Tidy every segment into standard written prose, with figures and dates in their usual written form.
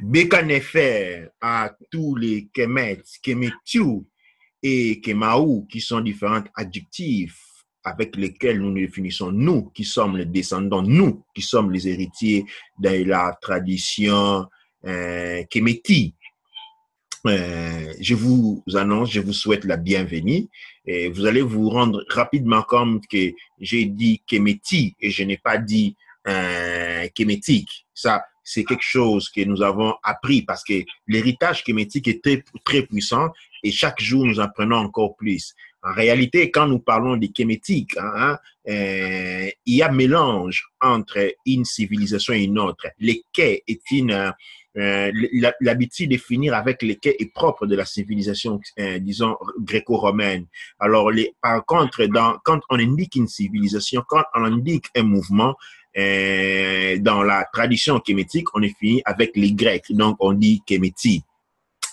Bécanéfer à tous les Kemet, Kemetiu et Kemaou, qui sont différents adjectifs avec lesquels nous nous définissons, nous qui sommes les descendants, nous qui sommes les héritiers de la tradition Kemeti. Je vous annonce, je vous souhaite la bienvenue. Et vous allez vous rendre rapidement compte que j'ai dit Kemeti et je n'ai pas dit kémétique. Ça, c'est quelque chose que nous avons appris parce que l'héritage kémétique est très, très puissant et chaque jour, nous apprenons encore plus. En réalité, quand nous parlons des kémétiques, il y a mélange entre une civilisation et une autre. Les quais est une l'habitude de finir avec les quais est propre de la civilisation, disons, gréco-romaine. Alors, par contre, quand on indique une civilisation, quand on indique un mouvement, dans la tradition kémétique, on est fini avec les Grecs. Donc, on dit kéméti.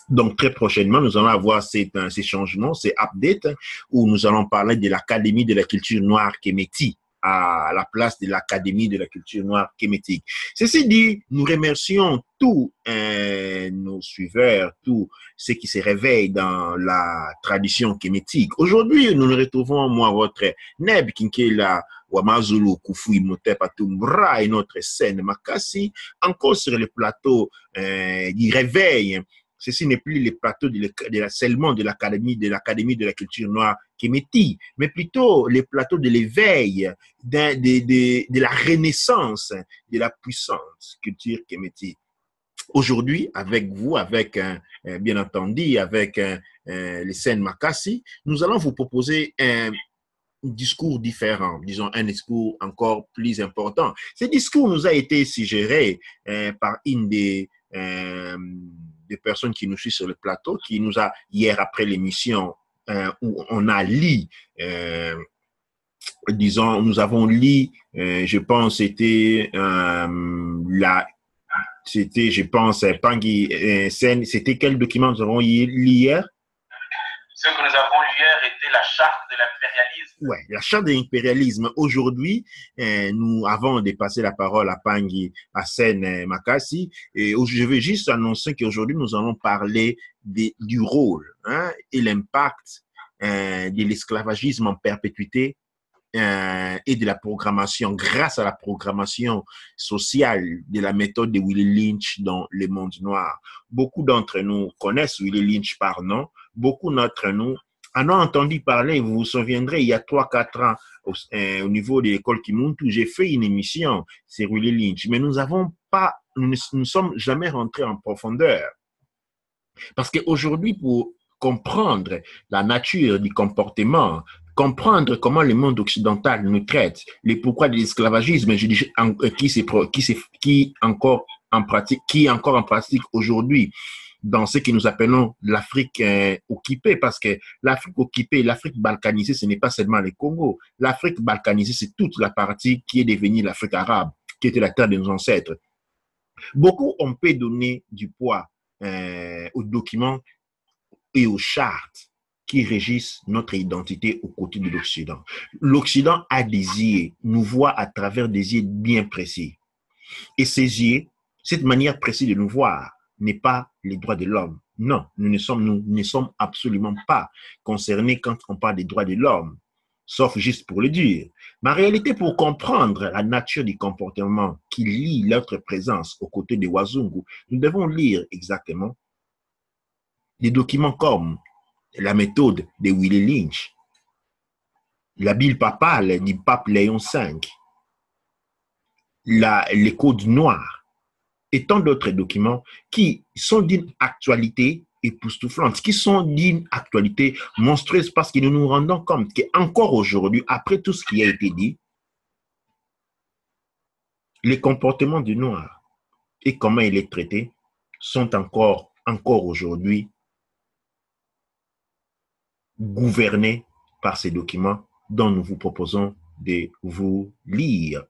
Donc, très prochainement, nous allons avoir ces changements, ces updates, où nous allons parler de l'Académie de la culture noire kéméti à la place de l'Académie de la culture noire kémétique. Ceci dit, nous remercions tous nos suiveurs, tous ceux qui se réveillent dans la tradition kémétique. Aujourd'hui, nous nous retrouvons, moi, votre Neb Kinkela, Wamazulu, Kufui, Motepatumra et notre scène Makassi, encore sur le plateau du réveil. Ceci n'est plus le plateau seulement de l'Académie de la culture noire kéméti, mais plutôt le plateau de l'éveil, de la renaissance de la puissante culture kéméti. Aujourd'hui, avec vous, avec bien entendu, avec les scènes Makassi, nous allons vous proposer un discours différent, disons un discours encore plus important. Ce discours nous a été suggéré par une des personnes qui nous suivent sur le plateau, qui nous a, hier après l'émission, où on a lu, disons, nous avons lu, je pense, c'était je pense, Pangui Sen, c'était quel document nous avons lu hier? Ce que nous avons lu hier était la charte de l'impérialisme. Oui, la charte de l'impérialisme. Aujourd'hui, nous avons dépassé la parole à Pangui Sen Makassi. Et je veux juste annoncer qu'aujourd'hui, nous allons parler du rôle et l'impact de l'esclavagisme en perpétuité et de la programmation, grâce à la programmation sociale de la méthode de Willie Lynch dans le monde noir. Beaucoup d'entre nous connaissent Willie Lynch par nom. Beaucoup d'entre nous en ont entendu parler. Vous vous souviendrez, il y a 3-4 ans, au niveau de l'école Kimuntu, j'ai fait une émission sur Willie Lynch, mais nous ne sommes jamais rentrés en profondeur. Parce qu'aujourd'hui, pour comprendre la nature du comportement, comprendre comment le monde occidental nous traite, les pourquoi de l'esclavagisme, qui est encore en pratique aujourd'hui dans ce que nous appelons l'Afrique occupée, parce que l'Afrique occupée, l'Afrique balkanisée, ce n'est pas seulement le Congo. L'Afrique balkanisée, c'est toute la partie qui est devenue l'Afrique arabe, qui était la terre de nos ancêtres. Beaucoup ont pu donner du poids aux documents et aux chartes qui régissent notre identité aux côtés de l'Occident. L'Occident a des yeux, nous voit à travers des yeux bien précis. Et ces yeux, cette manière précise de nous voir, n'est pas les droits de l'homme. Non, nous ne sommes absolument pas concernés quand on parle des droits de l'homme, sauf juste pour le dire. Mais en réalité, pour comprendre la nature du comportement qui lie notre présence aux côtés des Wazungu, nous devons lire exactement des documents comme la méthode de Willie Lynch, la Bible papale du pape Léon V, les codes noirs et tant d'autres documents qui sont d'une actualité époustouflante, qui sont d'une actualité monstrueuse parce que nous nous rendons compte qu'encore aujourd'hui, après tout ce qui a été dit, les comportements du noir et comment il est traité sont encore aujourd'hui gouvernés par ces documents dont nous vous proposons de vous lire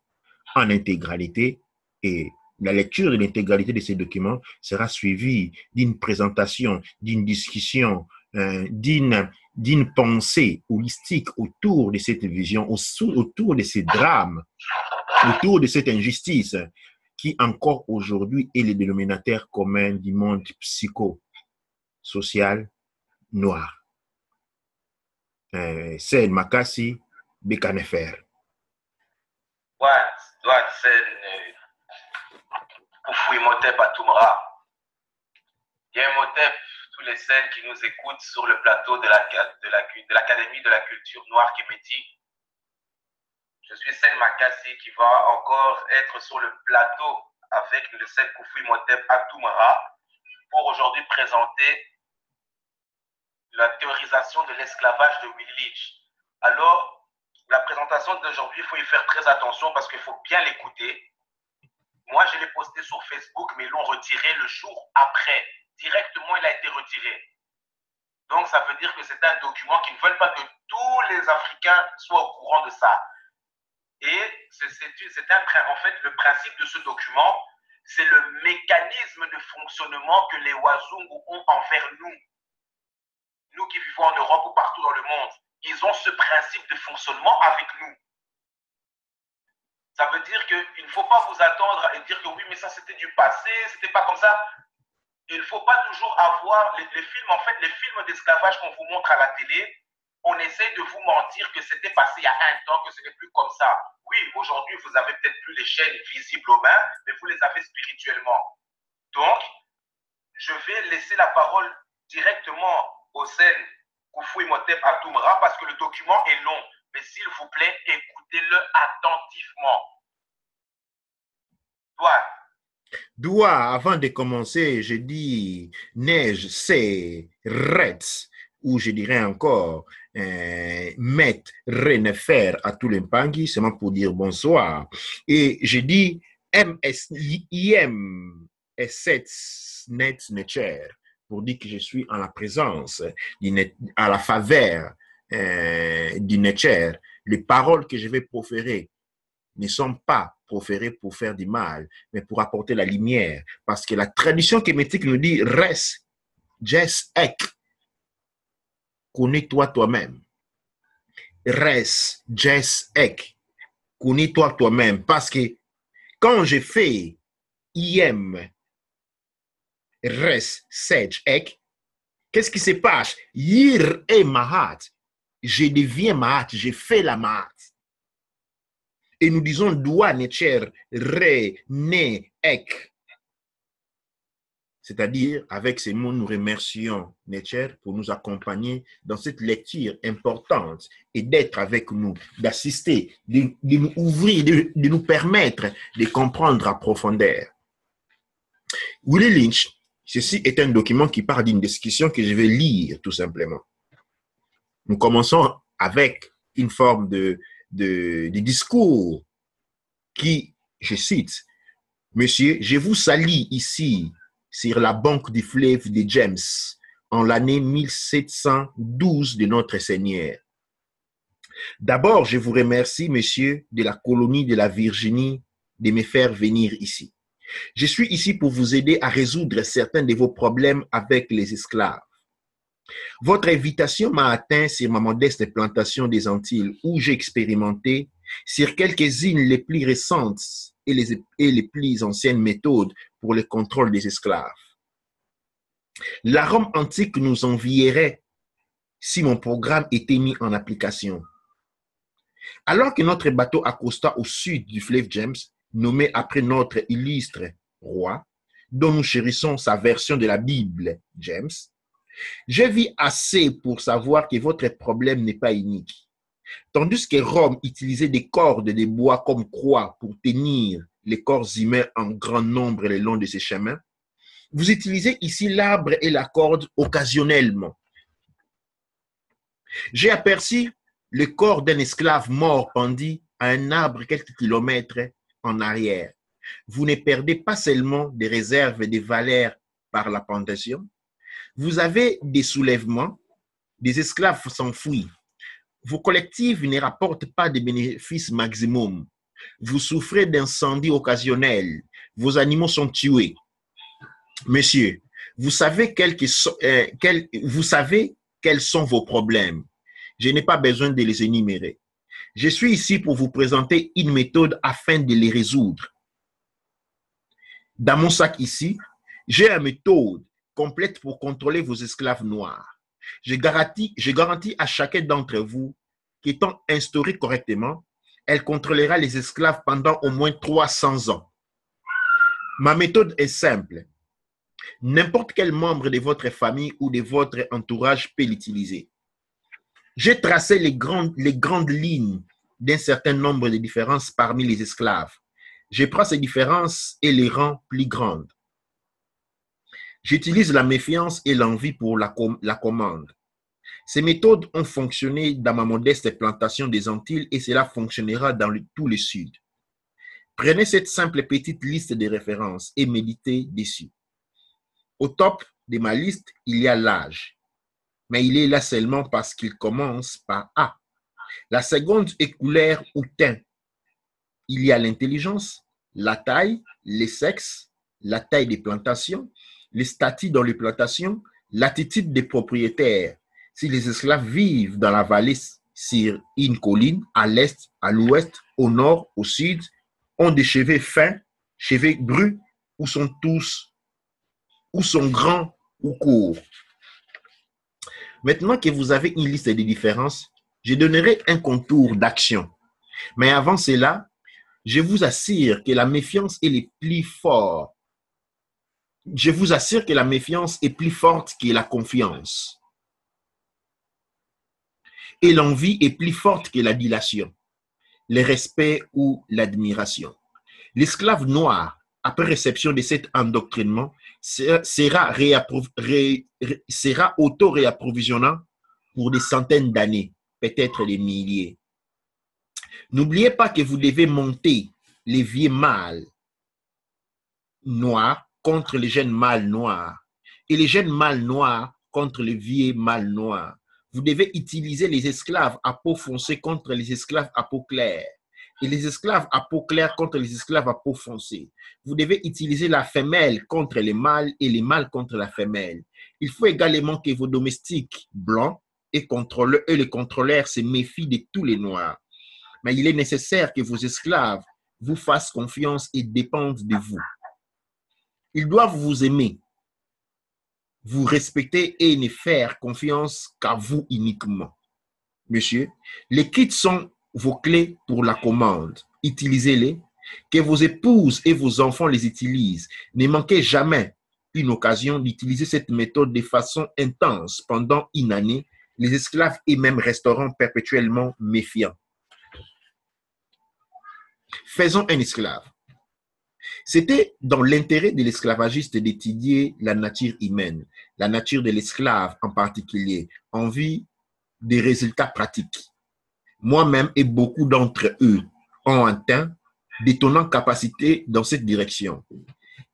en intégralité, et la lecture de l'intégralité de ces documents sera suivie d'une présentation, d'une discussion, d'une pensée holistique autour de cette vision, autour de ces drames, autour de cette injustice qui encore aujourd'hui est le dénominateur commun du monde psychosocial noir. C'est Makassi Bekanefer. Ouais, c'est Koufoui Motep à Toumra. Il y a un Motep, tous les scènes qui nous écoutent sur le plateau de l'Académie de la culture noire Kéméti. Je suis Sen Makassi qui va encore être sur le plateau avec le Sen Koufoui Motep à Toumra pour aujourd'hui présenter la théorisation de l'esclavage de Willy Lynch. Alors, la présentation d'aujourd'hui, il faut y faire très attention parce qu'il faut bien l'écouter. Moi, je l'ai posté sur Facebook, mais ils l'ont retiré le jour après. Directement, il a été retiré. Donc, ça veut dire que c'est un document qui ne veut pas que tous les Africains soient au courant de ça. Et en fait, le principe de ce document, c'est le mécanisme de fonctionnement que les Wazungu ont envers nous. Nous qui vivons en Europe ou partout dans le monde, ils ont ce principe de fonctionnement avec nous. Ça veut dire qu'il ne faut pas vous attendre et dire que oui, mais ça c'était du passé, c'était pas comme ça. Il ne faut pas toujours avoir les films, en fait, les films d'esclavage qu'on vous montre à la télé, on essaye de vous mentir que c'était passé il y a un temps, que ce n'est plus comme ça. Oui, aujourd'hui, vous n'avez peut-être plus les chaînes visibles aux mains, mais vous les avez spirituellement. Donc, je vais laisser la parole directement au Sen Koufoui Motep à Toumra parce que le document est long. Mais s'il vous plaît, écoutez-le attentivement. Doua, avant de commencer, je dis neige, c'est Retz, ou je dirais encore Met Renefer à tous les Mpangi, seulement pour dire bonsoir. Et je dis MSIM S7 Net Netcher, pour dire que je suis en la présence, à la faveur du Netcher. Les paroles que je vais proférer ne sont pas proférées pour faire du mal, mais pour apporter la lumière. Parce que la tradition kémétique nous dit, reste, jes ek, connais-toi toi-même. Reste, jes ek, connais-toi toi-même. Parce que quand je fais iem, reste, sej ek, qu'est-ce qui se passe? Yir et mahat, je deviens mahat, je fais la mahat. Et nous disons doua netcher re ne ek. C'est-à-dire, avec ces mots, nous remercions Netcher pour nous accompagner dans cette lecture importante et d'être avec nous, d'assister, de nous ouvrir, de nous permettre de comprendre à profondeur. Willy Lynch, ceci est un document qui parle d'une discussion que je vais lire tout simplement. Nous commençons avec une forme de discours qui, je cite, « Monsieur, je vous salue ici sur la banque du fleuve de James en l'année 1712 de notre Seigneur. D'abord, je vous remercie, monsieur, de la colonie de la Virginie, de me faire venir ici. Je suis ici pour vous aider à résoudre certains de vos problèmes avec les esclaves. Votre invitation m'a atteint sur ma modeste plantation des Antilles où j'ai expérimenté sur quelques-unes les plus récentes et les plus anciennes méthodes pour le contrôle des esclaves. La Rome antique nous envierait si mon programme était mis en application. Alors que notre bateau accosta au sud du fleuve James, nommé après notre illustre roi, dont nous chérissons sa version de la Bible, James, j'ai vu assez pour savoir que votre problème n'est pas unique. Tandis que Rome utilisait des cordes de bois comme croix pour tenir les corps humains en grand nombre le long de ses chemins, vous utilisez ici l'arbre et la corde occasionnellement. J'ai aperçu le corps d'un esclave mort pendu à un arbre quelques kilomètres en arrière. Vous ne perdez pas seulement des réserves et des valeurs par la pendaison. Vous avez des soulèvements, des esclaves s'enfuient. Vos collectifs ne rapportent pas de bénéfices maximum. Vous souffrez d'incendies occasionnels. Vos animaux sont tués. Monsieur, vous savez quels sont vos problèmes. Je n'ai pas besoin de les énumérer. Je suis ici pour vous présenter une méthode afin de les résoudre. Dans mon sac ici, j'ai une méthode complète pour contrôler vos esclaves noirs. Je garantis à chacun d'entre vous qu'étant instaurée correctement, elle contrôlera les esclaves pendant au moins 300 ans. Ma méthode est simple. N'importe quel membre de votre famille ou de votre entourage peut l'utiliser. J'ai tracé les grandes lignes d'un certain nombre de différences parmi les esclaves. Je prends ces différences et les rends plus grandes. J'utilise la méfiance et l'envie pour la commande. Ces méthodes ont fonctionné dans ma modeste plantation des Antilles et cela fonctionnera dans tout le Sud. Prenez cette simple petite liste de références et méditez dessus. Au top de ma liste, il y a l'âge. Mais il est là seulement parce qu'il commence par A. La seconde est couleur ou teint. Il y a l'intelligence, la taille, les sexes, la taille des plantations, les statuts dans les plantations, l'attitude des propriétaires. Si les esclaves vivent dans la vallée sur une colline, à l'est, à l'ouest, au nord, au sud, ont des cheveux fins, cheveux bruns, ou sont grands ou courts. Maintenant que vous avez une liste de différences, je donnerai un contour d'action. Mais avant cela, je vous assure que la méfiance est le plus fort. Je vous assure que la méfiance est plus forte que la confiance. Et l'envie est plus forte que la dilation, le respect ou l'admiration. L'esclave noir, après réception de cet endoctrinement, sera auto-réapprovisionnant pour des centaines d'années, peut-être des milliers. N'oubliez pas que vous devez monter les vieux mâles noirs contre les jeunes mâles noirs et les jeunes mâles noirs contre les vieux mâles noirs. Vous devez utiliser les esclaves à peau foncée contre les esclaves à peau claire et les esclaves à peau claire contre les esclaves à peau foncée. Vous devez utiliser la femelle contre les mâles et les mâles contre la femelle. Il faut également que vos domestiques blancs et les contrôleurs se méfient de tous les noirs. Mais il est nécessaire que vos esclaves vous fassent confiance et dépendent de vous. Ils doivent vous aimer, vous respecter et ne faire confiance qu'à vous uniquement. Monsieur, les kits sont vos clés pour la commande. Utilisez-les. Que vos épouses et vos enfants les utilisent. Ne manquez jamais une occasion d'utiliser cette méthode de façon intense pendant une année. Les esclaves eux-mêmes resteront perpétuellement méfiants. Faisons un esclave. C'était dans l'intérêt de l'esclavagiste d'étudier la nature humaine, la nature de l'esclave en particulier, en vue des résultats pratiques. Moi-même et beaucoup d'entre eux ont atteint d'étonnantes capacités dans cette direction.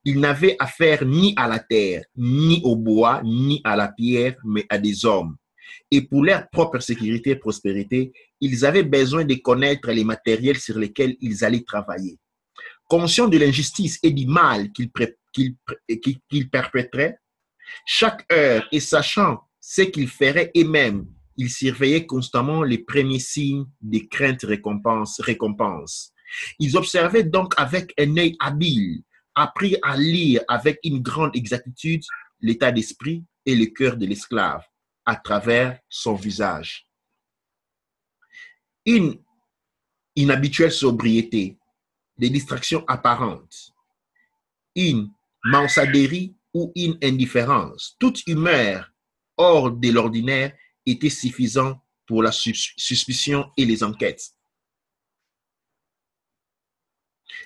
Ils n'avaient affaire ni à la terre, ni au bois, ni à la pierre, mais à des hommes. Et pour leur propre sécurité et prospérité, ils avaient besoin de connaître les matériels sur lesquels ils allaient travailler. Conscients de l'injustice et du mal qu'ils perpétraient, chaque heure et sachant ce qu'ils feraient eux-mêmes, ils surveillaient constamment les premiers signes des craintes récompenses. Ils observaient donc avec un œil habile, appris à lire avec une grande exactitude l'état d'esprit et le cœur de l'esclave à travers son visage. Une inhabituelle sobriété, des distractions apparentes, une mansarderie ou une indifférence, toute humeur hors de l'ordinaire était suffisant pour la suspicion et les enquêtes.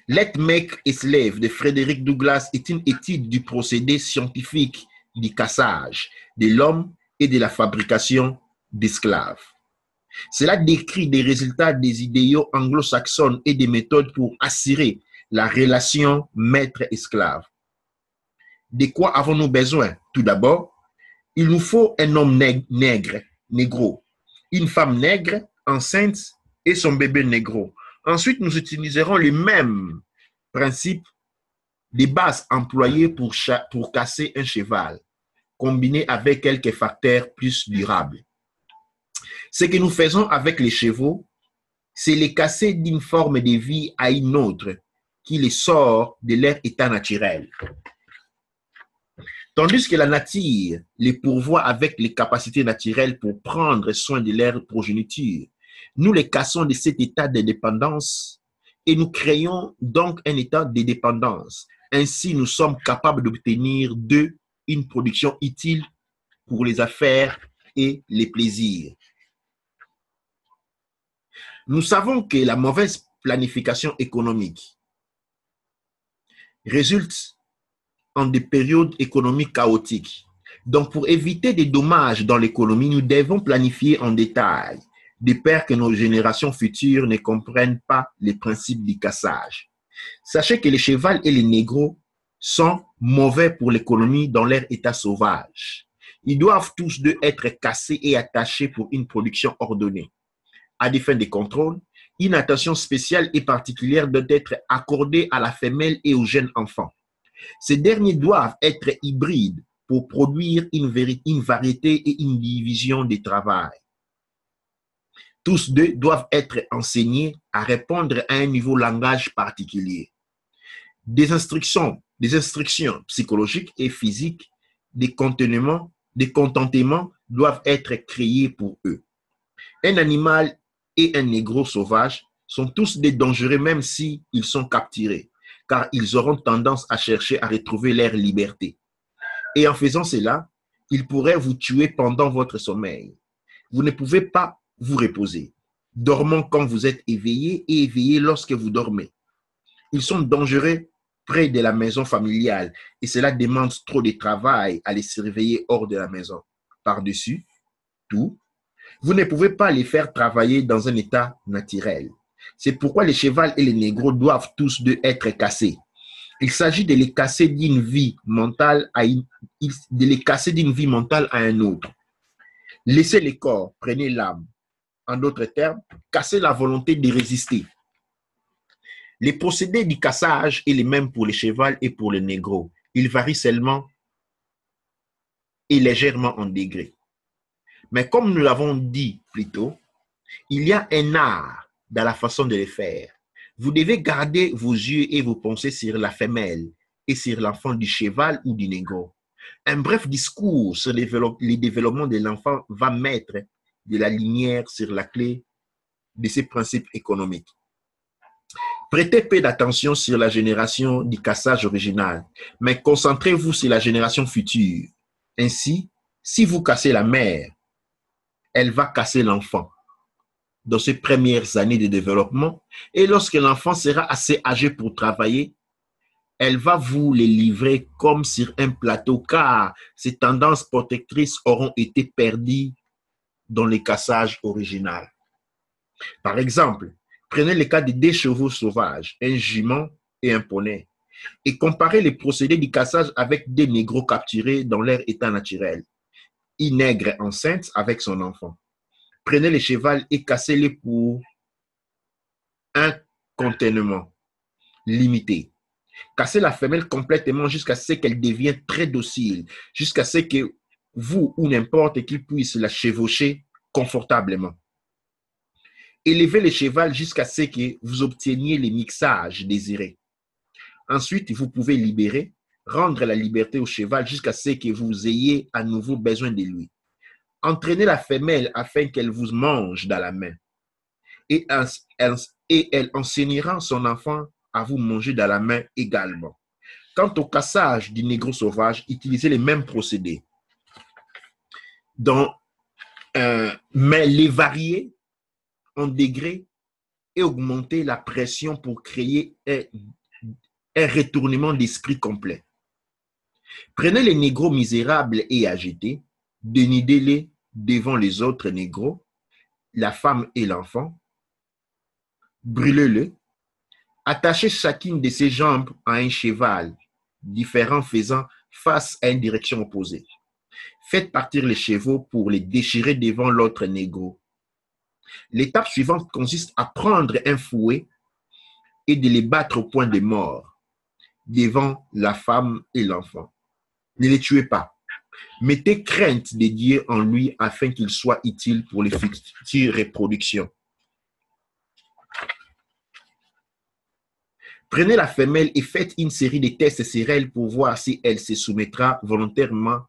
Let Make a Slave de Frederick Douglass est une étude du procédé scientifique du cassage de l'homme et de la fabrication d'esclaves. Cela décrit des résultats des idéaux anglo-saxons et des méthodes pour assurer la relation maître-esclave. De quoi avons-nous besoin? Tout d'abord, il nous faut un homme négro, une femme nègre, enceinte et son bébé négro. Ensuite, nous utiliserons les mêmes principes des bases employées pour casser un cheval, combinés avec quelques facteurs plus durables. Ce que nous faisons avec les chevaux, c'est les casser d'une forme de vie à une autre qui les sort de leur état naturel. Tandis que la nature les pourvoit avec les capacités naturelles pour prendre soin de leur progéniture, nous les cassons de cet état de dépendance et nous créons donc un état de dépendance. Ainsi, nous sommes capables d'obtenir d'eux une production utile pour les affaires et les plaisirs. Nous savons que la mauvaise planification économique résulte en des périodes économiques chaotiques. Donc, pour éviter des dommages dans l'économie, nous devons planifier en détail, de peur que nos générations futures ne comprennent pas les principes du cassage. Sachez que les chevals et les négros sont mauvais pour l'économie dans leur état sauvage. Ils doivent tous deux être cassés et attachés pour une production ordonnée. À des fins de contrôle, une attention spéciale et particulière doit être accordée à la femelle et aux jeunes enfants. Ces derniers doivent être hybrides pour produire une variété et une division du travail. Tous deux doivent être enseignés à répondre à un niveau langage particulier. Des instructions psychologiques et physiques, des contentements doivent être créés pour eux. Un animal et un négro sauvage sont tous des dangereux même s'ils sont capturés, car ils auront tendance à chercher à retrouver leur liberté. Et en faisant cela, ils pourraient vous tuer pendant votre sommeil. Vous ne pouvez pas vous reposer. Dormons quand vous êtes éveillé et éveillez lorsque vous dormez. Ils sont dangereux près de la maison familiale et cela demande trop de travail à les surveiller hors de la maison. Par-dessus tout, vous ne pouvez pas les faire travailler dans un état naturel. C'est pourquoi les chevals et les négros doivent tous deux être cassés. Il s'agit de les casser d'une vie mentale à un autre. Laissez le corps, prenez l'âme. En d'autres termes, casser la volonté de résister. Les procédés du cassage est les mêmes pour les chevals et pour les négros. Ils varient seulement et légèrement en degrés. Mais comme nous l'avons dit plus tôt, il y a un art dans la façon de le faire. Vous devez garder vos yeux et vos pensées sur la femelle et sur l'enfant du cheval ou du négro. Un bref discours sur le développement de l'enfant va mettre de la lumière sur la clé de ces principes économiques. Prêtez peu d'attention sur la génération du cassage original, mais concentrez-vous sur la génération future. Ainsi, si vous cassez la mère, elle va casser l'enfant dans ses premières années de développement et lorsque l'enfant sera assez âgé pour travailler, elle va vous les livrer comme sur un plateau car ces tendances protectrices auront été perdues dans le cassage original. Par exemple, prenez le cas de 2 chevaux sauvages, un jument et un poney, et comparez les procédés du cassage avec des négros capturés dans leur état naturel. Une nègre enceinte avec son enfant. Prenez le cheval et cassez-le pour un contentement limité. Cassez la femelle complètement jusqu'à ce qu'elle devienne très docile, jusqu'à ce que vous ou n'importe qui puisse la chevaucher confortablement. Élevez le cheval jusqu'à ce que vous obteniez les mixages désirés. Ensuite, vous pouvez libérer, rendre la liberté au cheval jusqu'à ce que vous ayez à nouveau besoin de lui. Entraînez la femelle afin qu'elle vous mange dans la main. Et elle enseignera son enfant à vous manger dans la main également. Quant au cassage du négro sauvage, utilisez les mêmes procédés. Mais les varier en degrés et augmenter la pression pour créer un retournement d'esprit complet. Prenez les négros misérables et agités, dénudez-les devant les autres négros, la femme et l'enfant, brûlez-le, attachez chacune de ses jambes à un cheval, différent faisant face à une direction opposée. Faites partir les chevaux pour les déchirer devant l'autre négro. L'étape suivante consiste à prendre un fouet et de les battre au point de mort devant la femme et l'enfant. Ne les tuez pas. Mettez crainte de Dieu en lui afin qu'il soit utile pour les futures reproductions. Prenez la femelle et faites une série de tests sur elle pour voir si elle se soumettra volontairement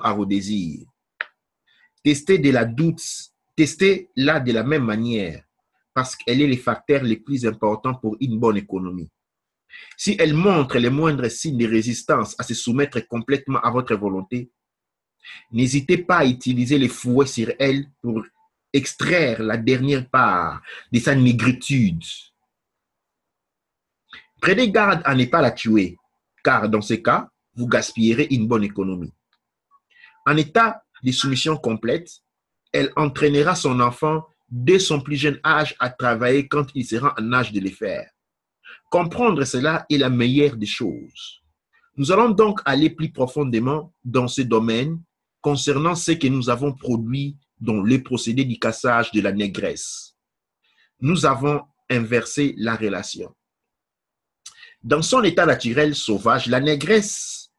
à vos désirs. Testez-la de la même manière parce qu'elle est le facteur le plus important pour une bonne économie. Si elle montre les moindres signes de résistance à se soumettre complètement à votre volonté, n'hésitez pas à utiliser les fouets sur elle pour extraire la dernière part de sa négritude. Prenez garde à ne pas la tuer, car dans ce cas, vous gaspillerez une bonne économie. En état de soumission complète, elle entraînera son enfant dès son plus jeune âge à travailler quand il sera en âge de le faire. Comprendre cela est la meilleure des choses. Nous allons donc aller plus profondément dans ce domaine concernant ce que nous avons produit dans les procédés du cassage de la négresse. Nous avons inversé la relation. Dans son état naturel sauvage, la négresse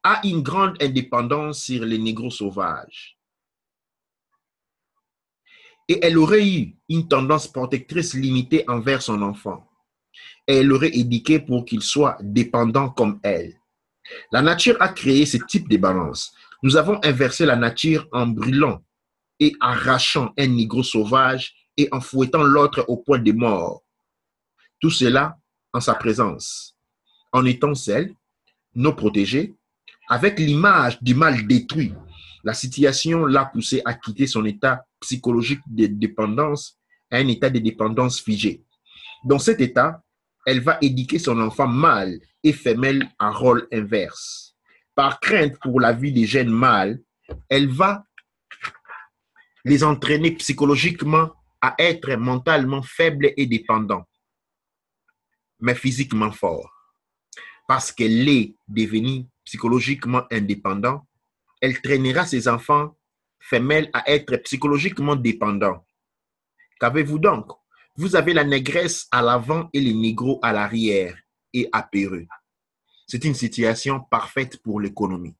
a une grande indépendance sur les négros sauvages. Et elle aurait eu une tendance protectrice limitée envers son enfant. Et elle l'aurait éduqué pour qu'il soit dépendant comme elle. La nature a créé ce type de balance. Nous avons inversé la nature en brûlant et arrachant un négro sauvage et en fouettant l'autre au point de mort. Tout cela en sa présence. En étant seuls, nos protégés, avec l'image du mal détruit, la situation l'a poussé à quitter son état psychologique de dépendance à un état de dépendance figé. Dans cet état, elle va éduquer son enfant mâle et femelle à rôle inverse. Par crainte pour la vie des jeunes mâles, elle va les entraîner psychologiquement à être mentalement faibles et dépendants, mais physiquement forts. Parce qu'elle est devenue psychologiquement indépendante, elle traînera ses enfants femelles à être psychologiquement dépendants. Qu'avez-vous donc? Vous avez la négresse à l'avant et les négros à l'arrière et apéreux. C'est une situation parfaite pour l'économie.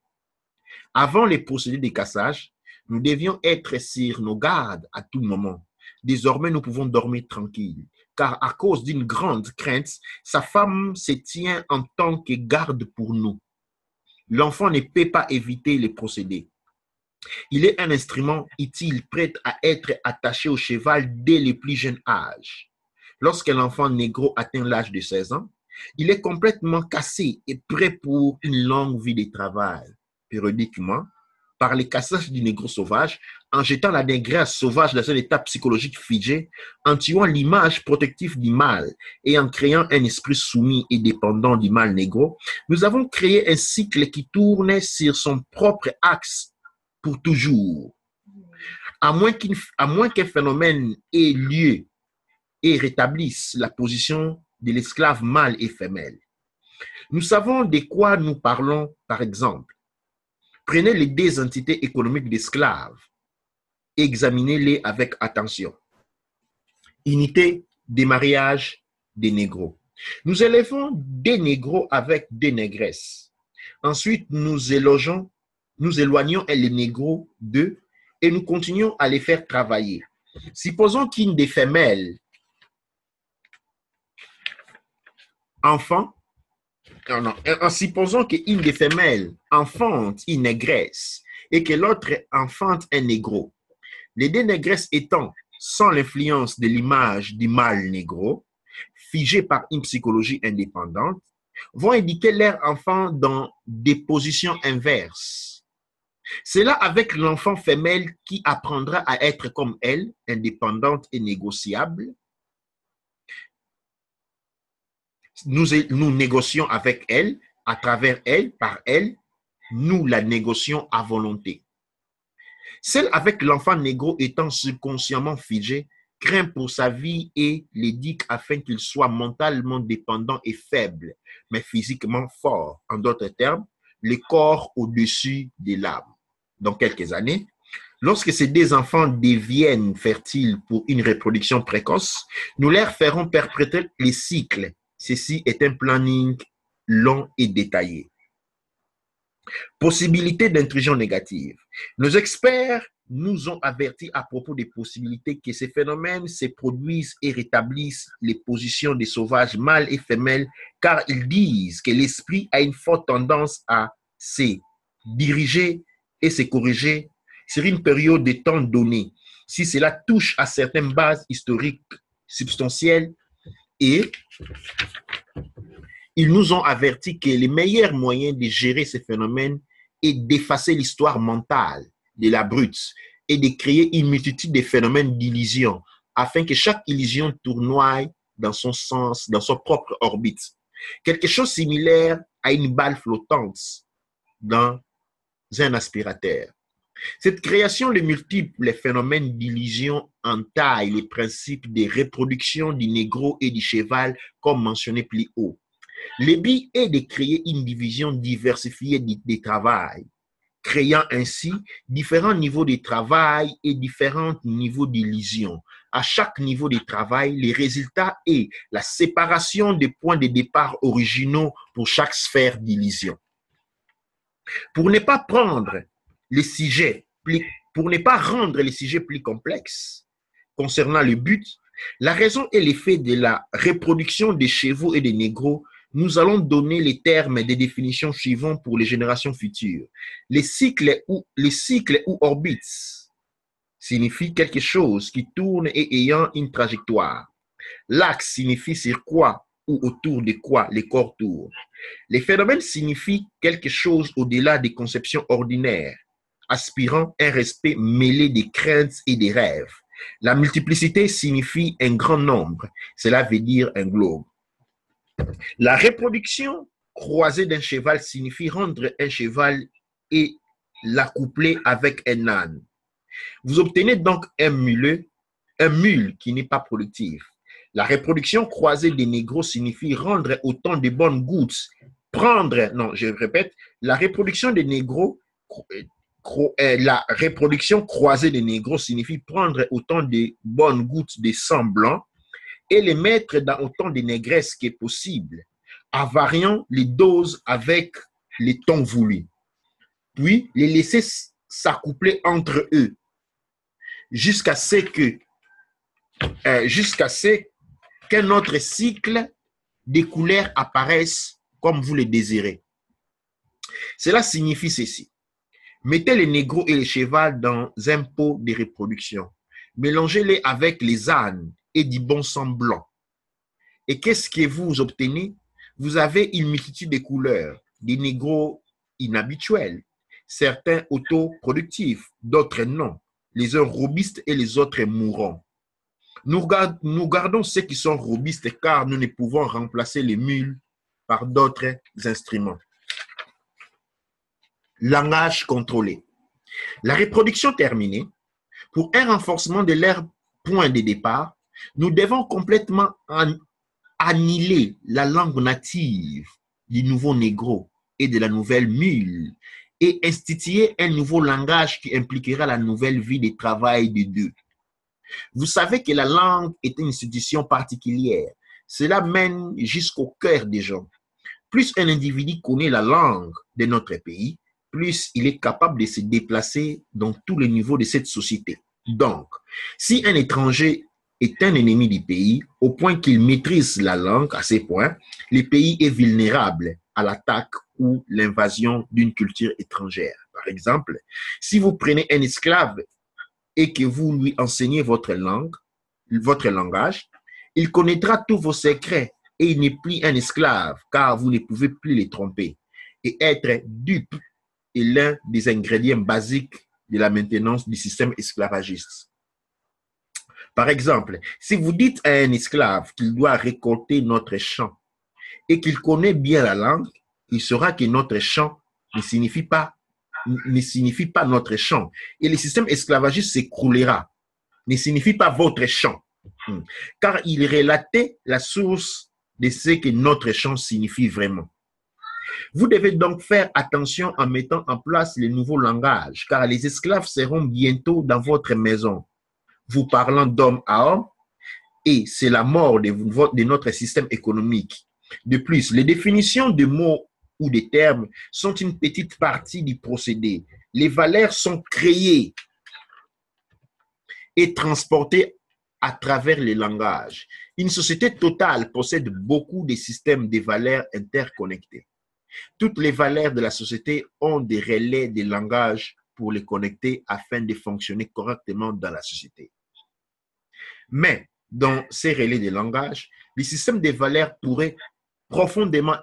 Avant les procédés de cassage, nous devions être sur nos gardes à tout moment. Désormais, nous pouvons dormir tranquilles, car à cause d'une grande crainte, sa femme se tient en tant que garde pour nous. L'enfant ne peut pas éviter les procédés. Il est un instrument utile, prêt à être attaché au cheval dès le plus jeune âge. Lorsque l'enfant négro atteint l'âge de 16 ans, il est complètement cassé et prêt pour une longue vie de travail. Périodiquement, par le cassage du négro sauvage, en jetant la négresse sauvage dans un état psychologique figé, en tuant l'image protective du mâle et en créant un esprit soumis et dépendant du mâle négro, nous avons créé un cycle qui tourne sur son propre axe pour toujours. À moins qu'un phénomène ait lieu et rétablisse la position de l'esclave mâle et femelle. Nous savons de quoi nous parlons, par exemple. Prenez les deux entités économiques d'esclaves et examinez-les avec attention. Unité des mariages des négros. Nous élevons des négros avec des négresses. Ensuite, nous éloignons les négros d'eux et nous continuons à les faire travailler. Supposons qu'une des femelles supposons qu'une des femelles enfante une négresse et que l'autre enfante un négro. Les deux négresses étant sans l'influence de l'image du mâle négro, figée par une psychologie indépendante, vont éduquer leurs enfants dans des positions inverses. C'est là avec l'enfant femelle qui apprendra à être comme elle, indépendante et négociable. Nous négocions avec elle, à travers elle, par elle, nous la négocions à volonté. Celle avec l'enfant négro étant subconsciemment figé, craint pour sa vie et l'éduque afin qu'il soit mentalement dépendant et faible, mais physiquement fort. En d'autres termes, le corps au-dessus de l'âme. Dans quelques années, lorsque ces deux enfants deviennent fertiles pour une reproduction précoce, nous leur ferons perpétrer les cycles. Ceci est un planning long et détaillé. Possibilité d'intrusion négative. Nos experts nous ont avertis à propos des possibilités que ces phénomènes se produisent et rétablissent les positions des sauvages mâles et femelles, car ils disent que l'esprit a une forte tendance à se diriger et se corriger sur une période de temps donnée, si cela touche à certaines bases historiques substantielles, et ils nous ont averti que les meilleurs moyens de gérer ces phénomènes est d'effacer l'histoire mentale de la brute et de créer une multitude de phénomènes d'illusion afin que chaque illusion tournoie dans son sens, dans son propre orbite. Quelque chose similaire à une balle flottante dans un aspirateur. Cette création de multiples phénomènes d'illusion entaille les principes de reproduction du négro et du cheval comme mentionné plus haut. Le but est de créer une division diversifiée des travail, créant ainsi différents niveaux de travail et différents niveaux d'illusion. À chaque niveau de travail, le résultat est la séparation des points de départ originaux pour chaque sphère d'illusion. Pour ne pas rendre les sujets plus complexes concernant le but, la raison et l'effet de la reproduction des chevaux et des négros, nous allons donner les termes des définitions suivantes pour les générations futures. Les cycles ou orbites signifient quelque chose qui tourne et ayant une trajectoire. L'axe signifie sur quoi ou autour de quoi les corps tournent. Les phénomènes signifient quelque chose au-delà des conceptions ordinaires, aspirant un respect mêlé des craintes et des rêves. La multiplicité signifie un grand nombre, cela veut dire un globe. La reproduction croisée d'un cheval signifie rendre un cheval et l'accoupler avec un âne. Vous obtenez donc un mule qui n'est pas productif. La reproduction croisée des négros signifie rendre autant de bonnes gouttes. La reproduction des négros, la reproduction croisée des négros signifie prendre autant de bonnes gouttes de sang blanc et les mettre dans autant de négresses que possible, avariant les doses avec les tons voulus. Puis les laisser s'accoupler entre eux jusqu'à ce qu'un autre cycle de couleurs apparaisse comme vous le désirez. Cela signifie ceci. Mettez les négros et les chevals dans un pot de reproduction. Mélangez-les avec les ânes et du bon sang blanc. Et qu'est-ce que vous obtenez? Vous avez une multitude de couleurs, des négros inhabituels, certains autoproductifs, d'autres non, les uns robustes et les autres mourants. Nous gardons ceux qui sont robustes car nous ne pouvons remplacer les mules par d'autres instruments. Langage contrôlé. La reproduction terminée, pour un renforcement de leur point de départ, nous devons complètement annihiler la langue native du nouveau négro et de la nouvelle mule et instituer un nouveau langage qui impliquera la nouvelle vie de travail des deux. Vous savez que la langue est une institution particulière. Cela mène jusqu'au cœur des gens. Plus un individu connaît la langue de notre pays, plus il est capable de se déplacer dans tous les niveaux de cette société. Donc, si un étranger est un ennemi du pays, au point qu'il maîtrise la langue à ce point, le pays est vulnérable à l'attaque ou l'invasion d'une culture étrangère. Par exemple, si vous prenez un esclave et que vous lui enseignez votre langage, il connaîtra tous vos secrets et il n'est plus un esclave car vous ne pouvez plus les tromper. Et être dupe est l'un des ingrédients basiques de la maintenance du système esclavagiste. Par exemple, si vous dites à un esclave qu'il doit récolter notre champ et qu'il connaît bien la langue, il saura que notre champ ne signifie pas notre champ. Et le système esclavagiste s'écroulera. Ne signifie pas votre champ. Car il relatait la source de ce que notre champ signifie vraiment. Vous devez donc faire attention en mettant en place les nouveaux langages, car les esclaves seront bientôt dans votre maison, vous parlant d'homme à homme, et c'est la mort de notre système économique. De plus, les définitions de mots ou des termes sont une petite partie du procédé. Les valeurs sont créées et transportées à travers les langages. Une société totale possède beaucoup de systèmes de valeurs interconnectés. Toutes les valeurs de la société ont des relais de langage pour les connecter afin de fonctionner correctement dans la société. Mais dans ces relais de langage, les systèmes de valeurs pourraient profondément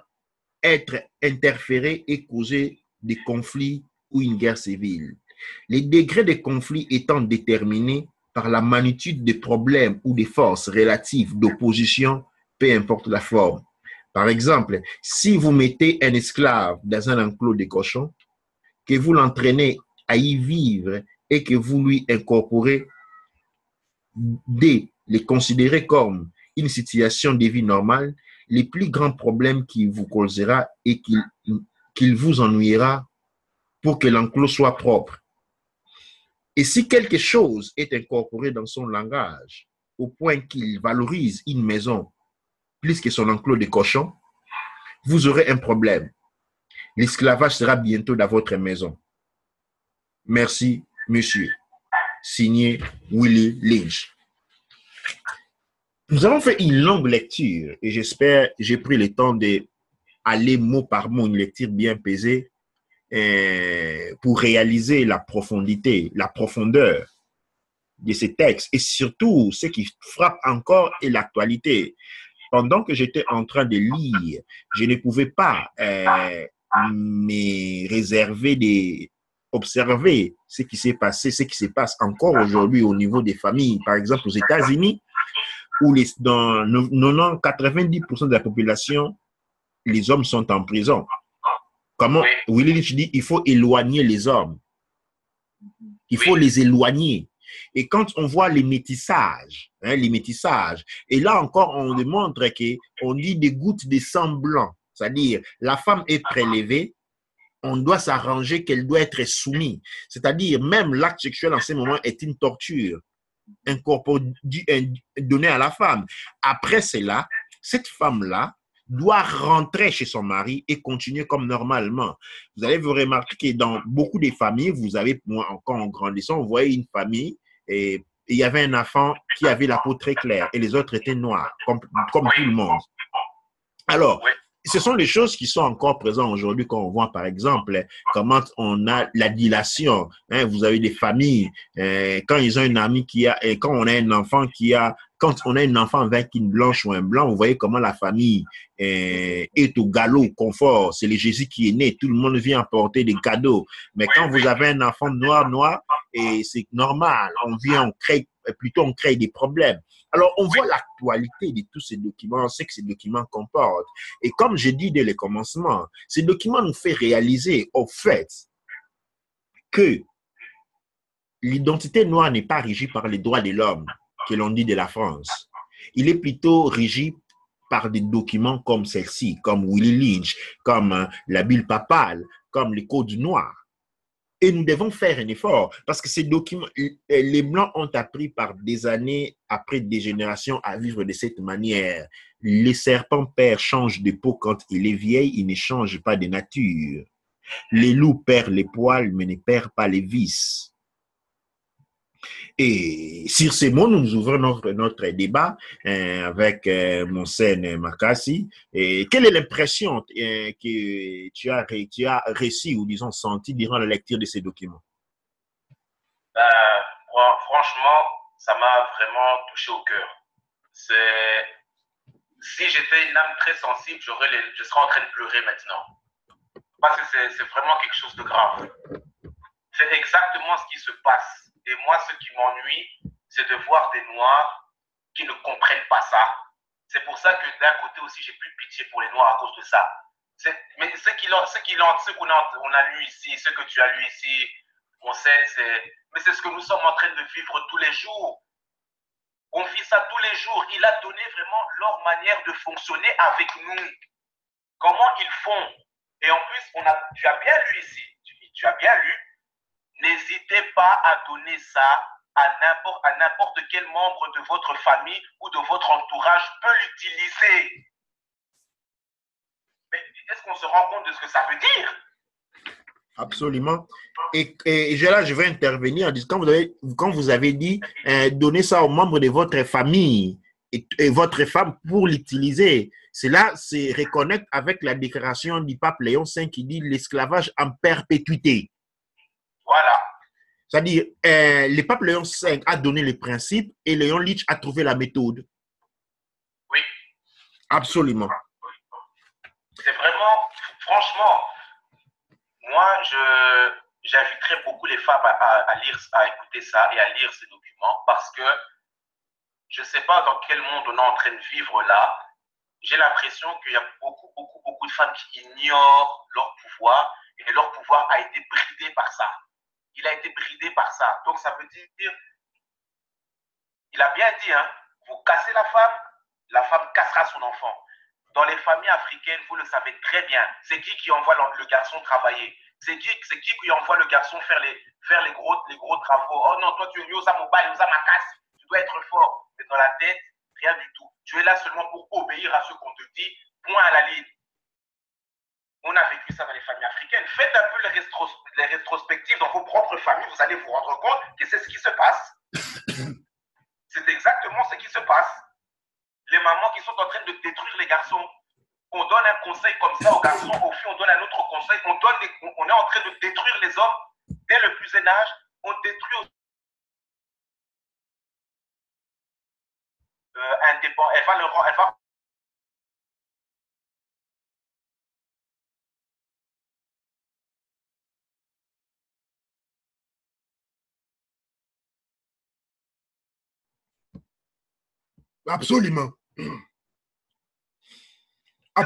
être interférés et causer des conflits ou une guerre civile. Les degrés de conflit étant déterminés par la magnitude des problèmes ou des forces relatives d'opposition, peu importe la forme. Par exemple, si vous mettez un esclave dans un enclos de cochons, que vous l'entraînez à y vivre et que vous lui incorporez dès les considérer comme une situation de vie normale, les plus grands problèmes qu'il vous causera et qu'il vous ennuiera pour que l'enclos soit propre. Et si quelque chose est incorporé dans son langage au point qu'il valorise une maison plus que son enclos de cochon, vous aurez un problème. L'esclavage sera bientôt dans votre maison. Merci, monsieur. Signé Willie Lynch. Nous avons fait une longue lecture et j'espère que j'ai pris le temps d'aller mot par mot, une lecture bien pesée pour réaliser la profondité, la profondeur de ces textes et surtout ce qui frappe encore est l'actualité. Pendant que j'étais en train de lire, je ne pouvais pas me réserver d'observer ce qui s'est passé, ce qui se passe encore aujourd'hui au niveau des familles. Par exemple, aux États-Unis, où dans 90% de la population, les hommes sont en prison. Comment Willie Lynch dit, il faut éloigner les hommes. Il faut les éloigner. Et quand on voit les métissages, et là encore, on démontre qu'on dit des gouttes de sang blanc, c'est-à-dire la femme est prélevée, on doit s'arranger qu'elle doit être soumise. C'est-à-dire même l'acte sexuel en ce moment est une torture donnée à la femme. Après cela, cette femme-là doit rentrer chez son mari et continuer comme normalement. Vous allez vous remarquer que dans beaucoup de familles, vous avez, moi encore en grandissant, vous voyez une famille et il y avait un enfant qui avait la peau très claire et les autres étaient noirs, comme tout le monde. Alors, ce sont les choses qui sont encore présentes aujourd'hui quand on voit, par exemple, comment on a la dilation. Vous avez des familles, quand ils ont un ami qui a, quand on a un enfant qui a, quand on a un enfant avec une blanche ou un blanc, vous voyez comment la famille est au galop, au confort. C'est le Jésus qui est né, tout le monde vient apporter des cadeaux. Mais quand vous avez un enfant noir, et c'est normal, on crée des problèmes. Alors, on voit l'actualité de tous ces documents, ce que ces documents comportent. Et comme j'ai dit dès le commencement, ces documents nous font réaliser au fait que l'identité noire n'est pas régie par les droits de l'homme, que l'on dit de la France. Il est plutôt régi par des documents comme celle-ci, comme Willie Lynch, comme la Bible papale, comme les codes noirs. Et nous devons faire un effort parce que ces documents, les Blancs ont appris par des années, après des générations, à vivre de cette manière. Les serpents père changent de peau quand il est vieil, il ne change pas de nature. Les loups perdent les poils, mais ne perdent pas les vices. Et sur ces mots, nous ouvrons notre débat avec Monseigneur Makassi. Et quelle est l'impression que tu as reçue ou disons senti durant la lecture de ces documents? Franchement, ça m'a vraiment touché au cœur. Si j'étais une âme très sensible, je serais en train de pleurer maintenant. Parce que c'est vraiment quelque chose de grave. C'est exactement ce qui se passe. Et moi, ce qui m'ennuie, c'est de voir des Noirs qui ne comprennent pas ça. C'est pour ça que d'un côté aussi, j'ai plus de pitié pour les Noirs à cause de ça. Mais ce qu'on a lu ici, ce que tu as lu ici, mais c'est ce que nous sommes en train de vivre tous les jours. On vit ça tous les jours. Il a donné vraiment leur manière de fonctionner avec nous. Comment ils font. Et en plus, tu as bien lu ici. Tu as bien lu. N'hésitez pas à donner ça à n'importe quel membre de votre famille ou de votre entourage peut l'utiliser. Mais est-ce qu'on se rend compte de ce que ça veut dire? Absolument. Et là, je vais intervenir en disant, quand vous avez dit, donnez ça aux membres de votre famille et votre femme pour l'utiliser, cela se reconnecte avec la déclaration du pape Léon V qui dit l'esclavage en perpétuité. Voilà. C'est-à-dire, le pape Léon V a donné les principes et Léon Litch a trouvé la méthode. Oui. Absolument. C'est vraiment, franchement, moi, j'inviterais beaucoup les femmes à lire, à écouter ça et à lire ces documents parce que je ne sais pas dans quel monde on est en train de vivre là. J'ai l'impression qu'il y a beaucoup de femmes qui ignorent leur pouvoir et leur pouvoir a été bridé par ça. Il a été bridé par ça. Donc, ça veut dire, il a bien dit, hein, vous cassez la femme cassera son enfant. Dans les familles africaines, vous le savez très bien, c'est qui envoie le garçon travailler? C'est qui envoie le garçon faire les gros travaux? Oh non, toi tu es Yosa Mobile, Yosa Makas, tu dois être fort. Mais dans la tête, rien du tout. Tu es là seulement pour obéir à ce qu'on te dit, point à la ligne. On a vécu ça dans les familles africaines. Faites un peu les rétrospectives dans vos propres familles, vous allez vous rendre compte que c'est ce qui se passe. C'est exactement ce qui se passe. Les mamans qui sont en train de détruire les garçons. On donne un conseil comme ça aux garçons, aux filles, on donne un autre conseil. On est en train de détruire les hommes dès le plus jeune âge. On détruit indépendant. Elle va Absolument. Ce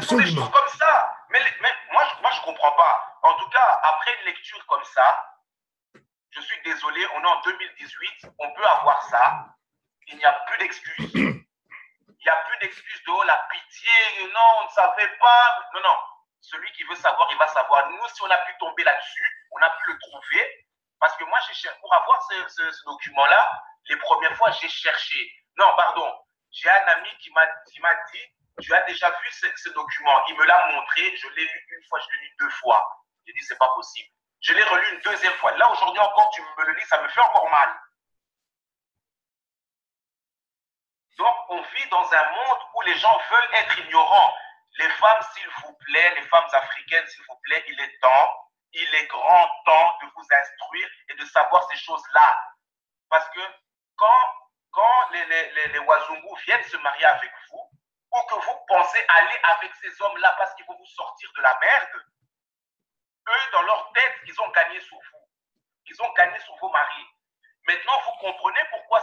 sont des choses comme ça. Mais moi, je ne comprends pas. En tout cas, après une lecture comme ça, je suis désolé, on est en 2018, on peut avoir ça. Il n'y a plus d'excuses. Il n'y a plus d'excuses de oh, la pitié, non, on ne savait pas. Non, non. Celui qui veut savoir, il va savoir. Nous, si on a pu tomber là-dessus, on a pu le trouver. Parce que moi, pour avoir ce document-là, les premières fois, j'ai cherché. Non, pardon. J'ai un ami qui m'a dit, tu as déjà vu ce document. Il me l'a montré, je l'ai lu une fois, je l'ai lu deux fois. J'ai dit, c'est pas possible. Je l'ai relu une deuxième fois. Là, aujourd'hui encore, tu me le lis, ça me fait encore mal. Donc, on vit dans un monde où les gens veulent être ignorants. Les femmes, s'il vous plaît, les femmes africaines, s'il vous plaît, il est grand temps de vous instruire et de savoir ces choses-là. Parce que quand les Wazungu viennent se marier avec vous, ou que vous pensez aller avec ces hommes-là parce qu'ils vont vous sortir de la merde, eux, dans leur tête, ils ont gagné sur vous. Ils ont gagné sur vos maris. Maintenant, vous comprenez pourquoi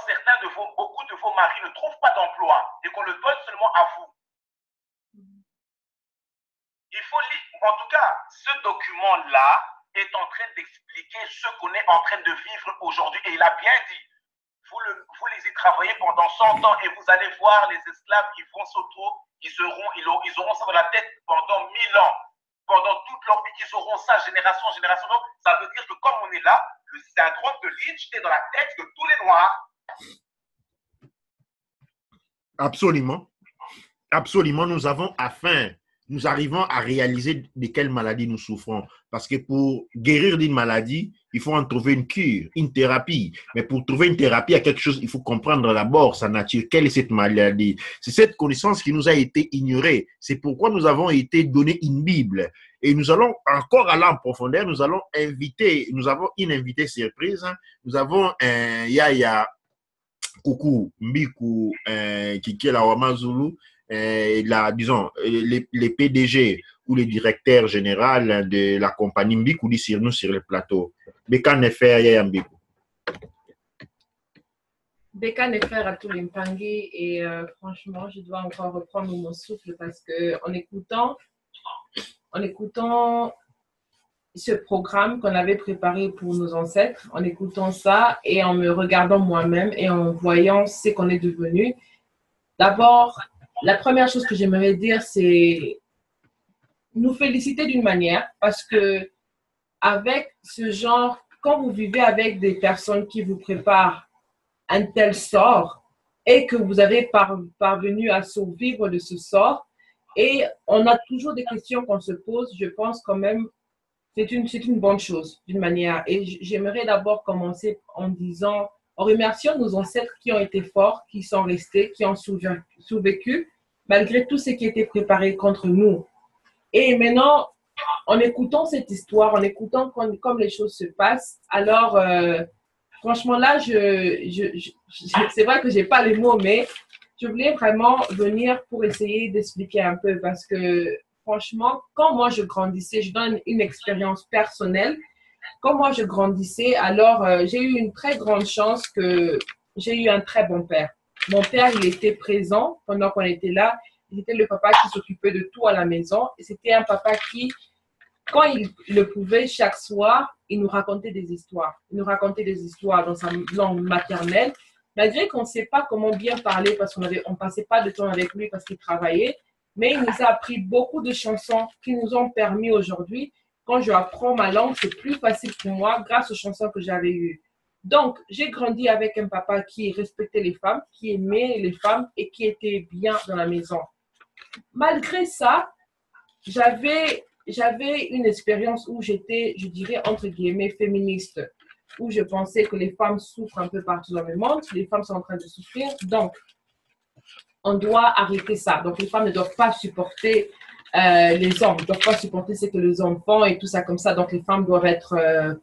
beaucoup de vos maris ne trouvent pas d'emploi et qu'on le donne seulement à vous. Il faut lire. En tout cas, ce document-là est en train d'expliquer ce qu'on est en train de vivre aujourd'hui. Et il a bien dit, vous les y travaillez pendant 100 ans et vous allez voir les esclaves qui vont ils auront ça dans la tête pendant 1000 ans. Pendant toute leur vie, ils auront ça génération en génération. Donc, ça veut dire que comme on est là, le syndrome de Lynch est dans la tête de tous les Noirs. Absolument. Absolument, nous arrivons à réaliser de quelle maladie nous souffrons. Parce que pour guérir d'une maladie, il faut en trouver une cure, une thérapie. Mais pour trouver une thérapie, il y a quelque chose, il faut comprendre d'abord sa nature. Quelle est cette maladie? C'est cette connaissance qui nous a été ignorée. C'est pourquoi nous avons été donné une Bible. Et nous allons encore aller en profondeur. Nous avons une invitée surprise. Nous avons Yaya Coucou Mbiku Kikela Wamazulu. Disons, les PDG ou les directeurs généraux de la compagnie Mbiku dit sur nous sur le plateau. Beka Nefer Yaya Mbiku. Beka Nefer à tous les Mpangi et franchement, je dois encore reprendre mon souffle parce que en écoutant ce programme qu'on avait préparé pour nos ancêtres, en écoutant ça et en me regardant moi-même et en voyant ce qu'on est devenu, d'abord, la première chose que j'aimerais dire, c'est nous féliciter d'une manière parce que avec ce genre, quand vous vivez avec des personnes qui vous préparent un tel sort et que vous avez parvenu à survivre de ce sort, Et on a toujours des questions qu'on se pose. Je pense quand même c'est une bonne chose d'une manière. Et j'aimerais d'abord commencer en disant, en remerciant nos ancêtres qui ont été forts, qui sont restés, qui ont survécu, malgré tout ce qui était préparé contre nous. Et maintenant, en écoutant cette histoire, en écoutant comme les choses se passent, alors franchement là, c'est vrai que je n'ai pas les mots, mais je voulais vraiment venir pour essayer d'expliquer un peu parce que franchement, quand moi je grandissais, je donne une expérience personnelle. Quand moi je grandissais, alors j'ai eu une très grande chance que j'ai eu un très bon père. Mon père, il était présent pendant qu'on était là. Il était le papa qui s'occupait de tout à la maison. Et c'était un papa qui, quand il le pouvait, chaque soir, il nous racontait des histoires. Il nous racontait des histoires dans sa langue maternelle. Malgré qu'on ne sait pas comment bien parler parce qu'on ne passait pas de temps avec lui parce qu'il travaillait, mais il nous a appris beaucoup de chansons qui nous ont permis aujourd'hui, quand je apprends ma langue, c'est plus facile pour moi grâce aux chansons que j'avais eues. Donc, j'ai grandi avec un papa qui respectait les femmes, qui aimait les femmes et qui était bien dans la maison. Malgré ça, j'avais une expérience où j'étais, je dirais, entre guillemets, féministe, où je pensais que les femmes souffrent un peu partout dans le monde, les femmes sont en train de souffrir, donc on doit arrêter ça. Donc les femmes ne doivent pas supporter les hommes, ne doivent pas supporter ce que les hommes font et tout ça comme ça. Donc les femmes doivent être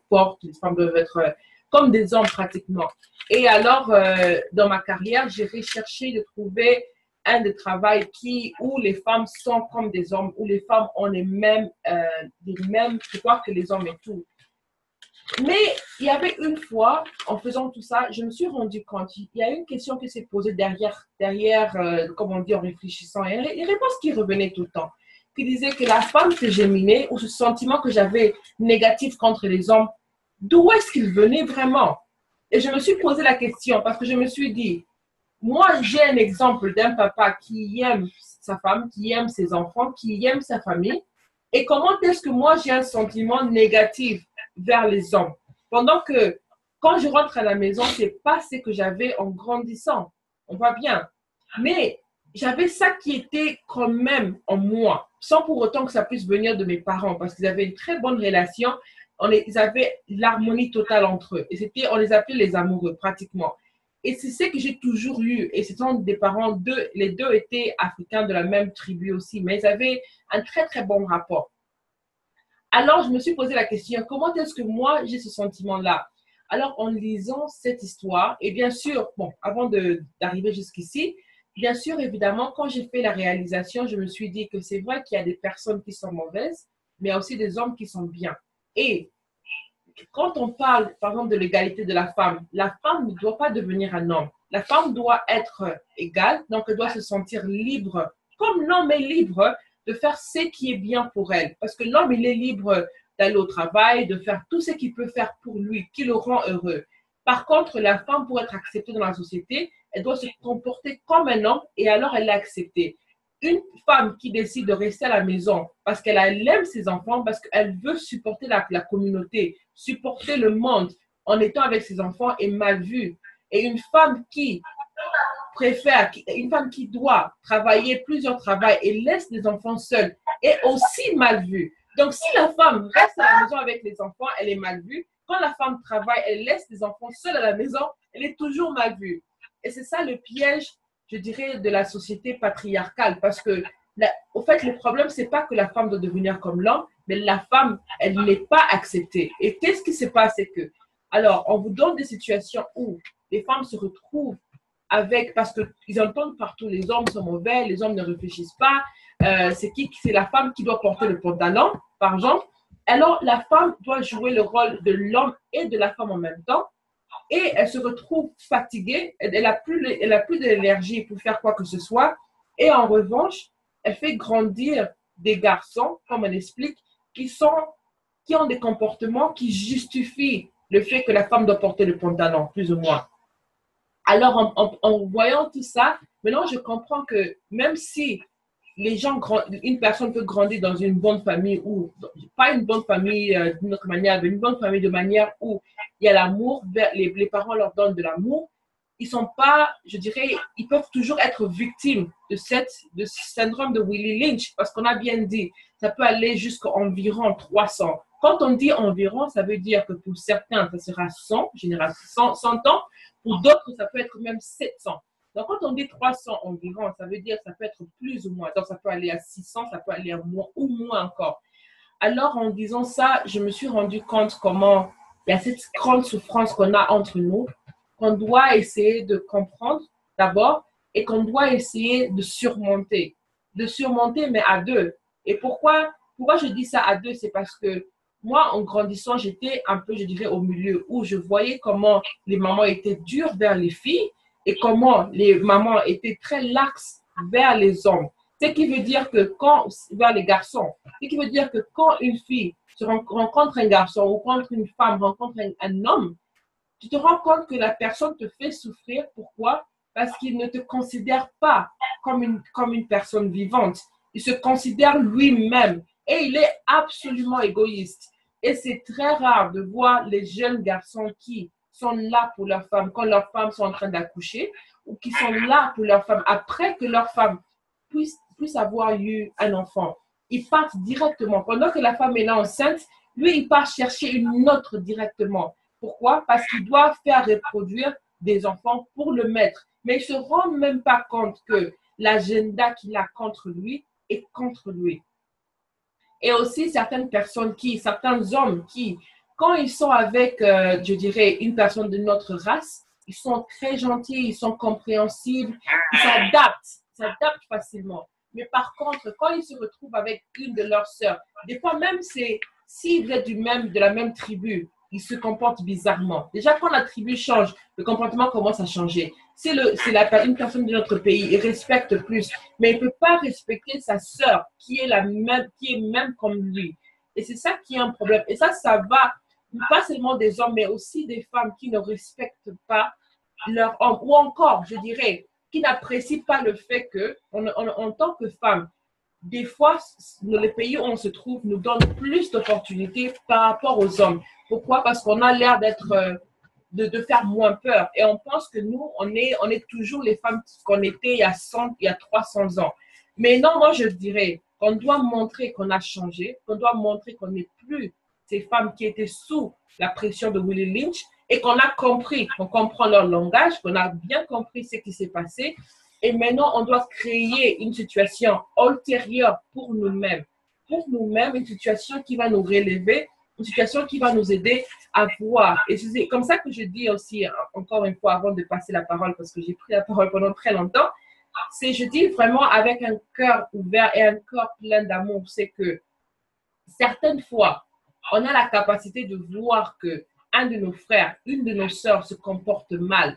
fortes, les femmes doivent être comme des hommes pratiquement. Et alors, dans ma carrière, j'ai recherché de trouver un de travail où les femmes sont comme des hommes, où les femmes ont les mêmes pouvoirs que les hommes et tout. Mais il y avait une fois, en faisant tout ça, je me suis rendu compte, il y a une question qui s'est posée derrière comme on dit, en réfléchissant, et une réponse qui revenait tout le temps, qui disait que la femme que j'aimais, ou ce sentiment que j'avais négatif contre les hommes, d'où est-ce qu'il venait vraiment? Et je me suis posé la question, parce que je me suis dit, moi, j'ai un exemple d'un papa qui aime sa femme, qui aime ses enfants, qui aime sa famille, et comment est-ce que moi, j'ai un sentiment négatif vers les hommes. Pendant que quand je rentre à la maison, c'est pas ce que j'avais en grandissant. On voit bien. Mais j'avais ça qui était quand même en moi, sans pour autant que ça puisse venir de mes parents, parce qu'ils avaient une très bonne relation. Ils avaient l'harmonie totale entre eux. Et on les appelait les amoureux, pratiquement. Et c'est ce que j'ai toujours eu. Et ce sont des parents, les deux étaient africains de la même tribu aussi, mais ils avaient un très, très bon rapport. Alors, je me suis posé la question, comment est-ce que moi, j'ai ce sentiment-là? Alors, en lisant cette histoire, et bien sûr, bon, avant d'arriver jusqu'ici, bien sûr, évidemment, quand j'ai fait la réalisation, je me suis dit que c'est vrai qu'il y a des personnes qui sont mauvaises, mais il y a aussi des hommes qui sont bien. Et quand on parle, par exemple, de l'égalité de la femme ne doit pas devenir un homme. La femme doit être égale, donc elle doit se sentir libre, comme l'homme est libre de faire ce qui est bien pour elle. Parce que l'homme, il est libre d'aller au travail, de faire tout ce qu'il peut faire pour lui, qui le rend heureux. Par contre, la femme, pour être acceptée dans la société, elle doit se comporter comme un homme et alors elle est acceptée. Une femme qui décide de rester à la maison parce qu'elle aime ses enfants, parce qu'elle veut supporter la communauté, supporter le monde en étant avec ses enfants est mal vue. Et une femme qui doit travailler plusieurs travails et laisse les enfants seuls est aussi mal vue. Donc, si la femme reste à la maison avec les enfants, elle est mal vue. Quand la femme travaille, elle laisse les enfants seuls à la maison, elle est toujours mal vue. Et c'est ça le piège, je dirais, de la société patriarcale. Parce que, au fait, le problème, c'est pas que la femme doit devenir comme l'homme, mais la femme, elle n'est pas acceptée. Et qu'est-ce qui se passe? C'est que, alors, on vous donne des situations où les femmes se retrouvent parce qu'ils entendent partout, les hommes sont mauvais, les hommes ne réfléchissent pas, c'est la femme qui doit porter le pantalon, par exemple. Alors, la femme doit jouer le rôle de l'homme et de la femme en même temps, et elle se retrouve fatiguée, elle a plus de l'énergie pour faire quoi que ce soit, et en revanche, elle fait grandir des garçons, comme on explique, qui ont des comportements qui justifient le fait que la femme doit porter le pantalon, plus ou moins. Alors, en voyant tout ça, maintenant, je comprends que même si une personne peut grandir dans une bonne famille ou pas une bonne famille d'une autre manière, mais une bonne famille de manière où il y a l'amour, les parents leur donnent de l'amour, ils sont pas, je dirais, ils peuvent toujours être victimes de ce syndrome de Willie Lynch, parce qu'on a bien dit, ça peut aller jusqu'à environ 300. Quand on dit environ, ça veut dire que pour certains, ça sera 100, généralement 100 ans, pour d'autres, ça peut être même 700. Donc, quand on dit 300 environ, ça veut dire que ça peut être plus ou moins. Donc, ça peut aller à 600, ça peut aller à moins ou moins encore. Alors, en disant ça, je me suis rendu compte comment il y a cette grande souffrance qu'on a entre nous, qu'on doit essayer de comprendre d'abord et qu'on doit essayer de surmonter. De surmonter, mais à deux. Et pourquoi je dis ça à deux? C'est parce que moi, en grandissant, j'étais un peu, je dirais, au milieu où je voyais comment les mamans étaient dures vers les filles et comment les mamans étaient très laxes vers les hommes. Ce qui veut dire que vers les garçons, ce qui veut dire que quand une fille rencontre un garçon ou quand une femme rencontre un homme, tu te rends compte que la personne te fait souffrir. Pourquoi? Parce qu'il ne te considère pas comme une personne vivante. Il se considère lui-même et il est absolument égoïste. Et c'est très rare de voir les jeunes garçons qui sont là pour leur femme quand leurs femmes sont en train d'accoucher ou qui sont là pour leur femme après que leur femme puisse avoir eu un enfant. Ils partent directement. Pendant que la femme est là enceinte, lui, il part chercher une autre directement. Pourquoi? Parce qu'il doit faire reproduire des enfants pour le mettre. Mais il ne se rend même pas compte que l'agenda qu'il a contre lui est contre lui. Et aussi certains hommes qui, quand ils sont avec, je dirais, une personne de notre race, ils sont très gentils, ils sont compréhensibles, ils s'adaptent facilement. Mais par contre, quand ils se retrouvent avec une de leurs sœurs, des fois même, si vous êtes de la même tribu, ils se comportent bizarrement. Déjà, quand la tribu change, le comportement commence à changer. C'est une personne de notre pays, il respecte plus, mais il ne peut pas respecter sa sœur qui est même comme lui. Et c'est ça qui est un problème. Et ça va, pas seulement des hommes, mais aussi des femmes qui ne respectent pas leur homme, ou encore, je dirais, qui n'apprécient pas le fait que, en tant que femme, des fois, les pays où on se trouve nous donnent plus d'opportunités par rapport aux hommes. Pourquoi? Parce qu'on a l'air de faire moins peur. Et on pense que nous, on est toujours les femmes qu'on était il y a 100, il y a 300 ans. Mais non, moi, je dirais qu'on doit montrer qu'on a changé, qu'on doit montrer qu'on n'est plus ces femmes qui étaient sous la pression de Willie Lynch et qu'on a compris, qu'on comprend leur langage, qu'on a bien compris ce qui s'est passé. Et maintenant, on doit créer une situation ultérieure pour nous-mêmes. Pour nous-mêmes, une situation qui va nous relever, une situation qui va nous aider à voir. Et c'est comme ça que je dis aussi, encore une fois, avant de passer la parole, parce que j'ai pris la parole pendant très longtemps, je dis vraiment avec un cœur ouvert et un cœur plein d'amour, c'est que certaines fois, on a la capacité de voir que un de nos frères, une de nos sœurs se comporte mal.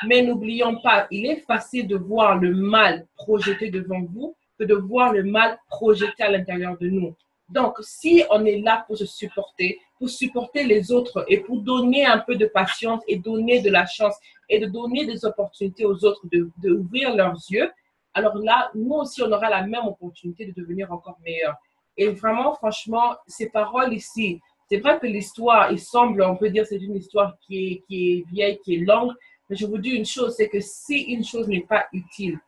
Mais n'oublions pas, il est facile de voir le mal projeté devant vous que de voir le mal projeté à l'intérieur de nous. Donc, si on est là pour supporter les autres et pour donner un peu de patience et donner de la chance et de donner des opportunités aux autres d'ouvrir leurs yeux, alors là, nous aussi, on aura la même opportunité de devenir encore meilleurs. Et vraiment, franchement, ces paroles ici, c'est vrai que l'histoire, on peut dire c'est une histoire qui est vieille, qui est longue, mais je vous dis une chose, c'est que si une chose n'est pas utile,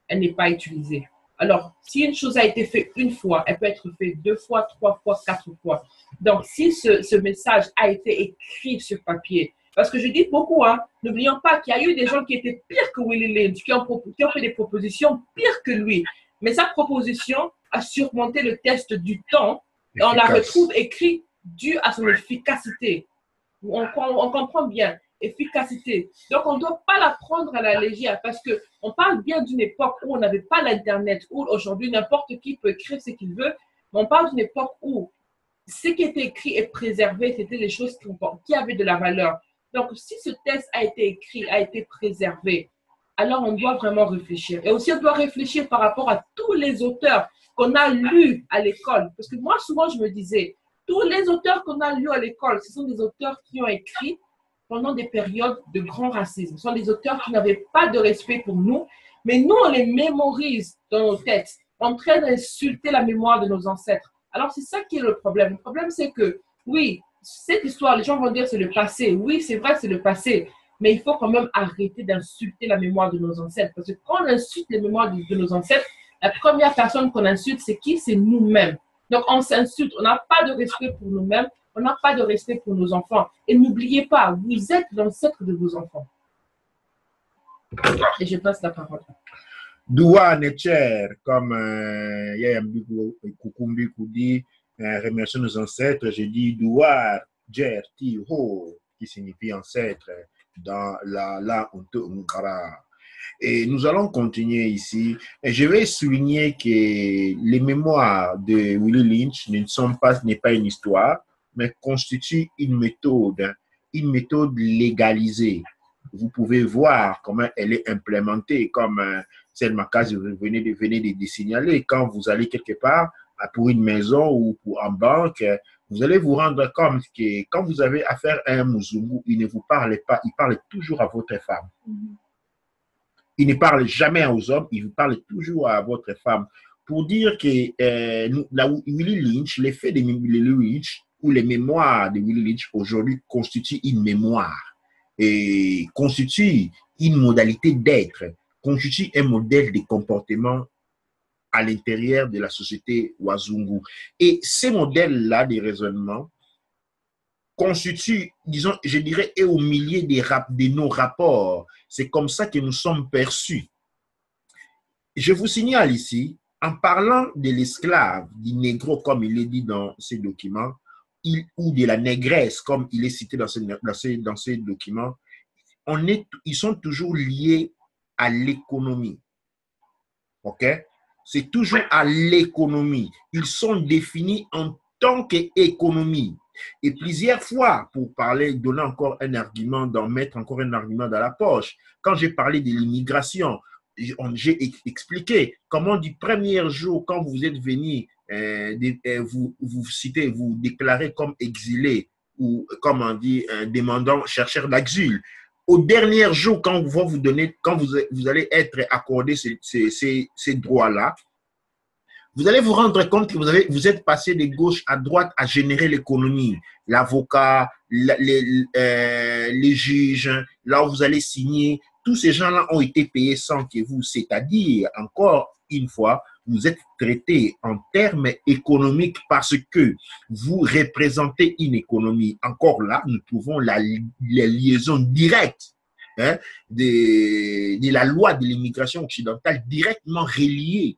elle n'est pas utilisée. Alors, si une chose a été faite une fois, elle peut être faite 2 fois, 3 fois, 4 fois. Donc, si ce message a été écrit sur papier, parce que je dis beaucoup, n'oublions pas qu'il y a eu des gens qui étaient pires que Willie Lynch, qui ont fait des propositions pires que lui. Mais sa proposition a surmonté le test du temps et on la retrouve écrite due à son efficacité. On comprend bien. Efficacité. Donc, on ne doit pas la prendre à la légère parce qu'on parle bien d'une époque où on n'avait pas l'Internet, où aujourd'hui, n'importe qui peut écrire ce qu'il veut, mais on parle d'une époque où ce qui était écrit et préservé, c'était les choses qui avaient de la valeur. Donc, si ce texte a été écrit, a été préservé, alors on doit vraiment réfléchir. Et aussi, on doit réfléchir par rapport à tous les auteurs qu'on a lus à l'école. Parce que moi, souvent, je me disais, tous les auteurs qu'on a lus à l'école, ce sont des auteurs qui ont écrit pendant des périodes de grand racisme. Ce sont des auteurs qui n'avaient pas de respect pour nous, mais nous, on les mémorise dans nos têtes, en train d'insulter la mémoire de nos ancêtres. Alors, c'est ça qui est le problème. Le problème, c'est que, oui, cette histoire, les gens vont dire c'est le passé. Oui, c'est vrai que c'est le passé, mais il faut quand même arrêter d'insulter la mémoire de nos ancêtres. Parce que quand on insulte les mémoires de nos ancêtres, la première personne qu'on insulte, c'est qui? C'est nous-mêmes. Donc, on s'insulte, on n'a pas de respect pour nous-mêmes, on n'a pas de respect pour nos enfants. Et n'oubliez pas, vous êtes l'ancêtre de vos enfants. Et je passe la parole. Doua Netcher, comme Yayambi Kukumbi dit, remercier nos ancêtres, j'ai dit Doua Djer Ti Ho, qui signifie ancêtre dans la Unkara. Et nous allons continuer ici. Et je vais souligner que les mémoires de Willie Lynch n'est pas une histoire, mais constituent une méthode légalisée. Vous pouvez voir comment elle est implémentée, comme Selma Kazi venez de signaler. Quand vous allez quelque part, pour une maison ou pour en banque, vous allez vous rendre compte que quand vous avez affaire à un Muzungu, il ne vous parle pas, il parle toujours à votre femme. Il ne parle jamais aux hommes, il vous parle toujours à votre femme. Pour dire que Willie Lynch, l'effet de Willie Lynch ou les mémoires de Willie Lynch aujourd'hui constituent une mémoire et constituent une modalité d'être, constituent un modèle de comportement à l'intérieur de la société Wazungu. Et ces modèles-là de raisonnement constituent, disons, je dirais, et au milieu de nos rapports. C'est comme ça que nous sommes perçus. Je vous signale ici, en parlant de l'esclave, du négro, comme il est dit dans ces documents, ou de la négresse, comme il est cité dans ces documents, ils sont toujours liés à l'économie. OK? C'est toujours à l'économie. Ils sont définis en tant qu'économie. Et plusieurs fois, pour parler, donner encore un argument, mettre encore un argument dans la poche, quand j'ai parlé de l'immigration, j'ai expliqué comment du premier jour, quand vous êtes venu, vous déclarez comme exilé ou comme on dit, demandant, chercheur d'asile. Au dernier jour, quand vous allez être accordé ces droits-là, vous allez vous rendre compte que vous êtes passé de gauche à droite à générer l'économie. L'avocat, les juges, là où vous allez signer, tous ces gens-là ont été payés sans que vous, c'est-à-dire, encore une fois, vous êtes traités en termes économiques parce que vous représentez une économie. Encore là, nous trouvons les liaisons directes de la loi de l'immigration occidentale directement reliées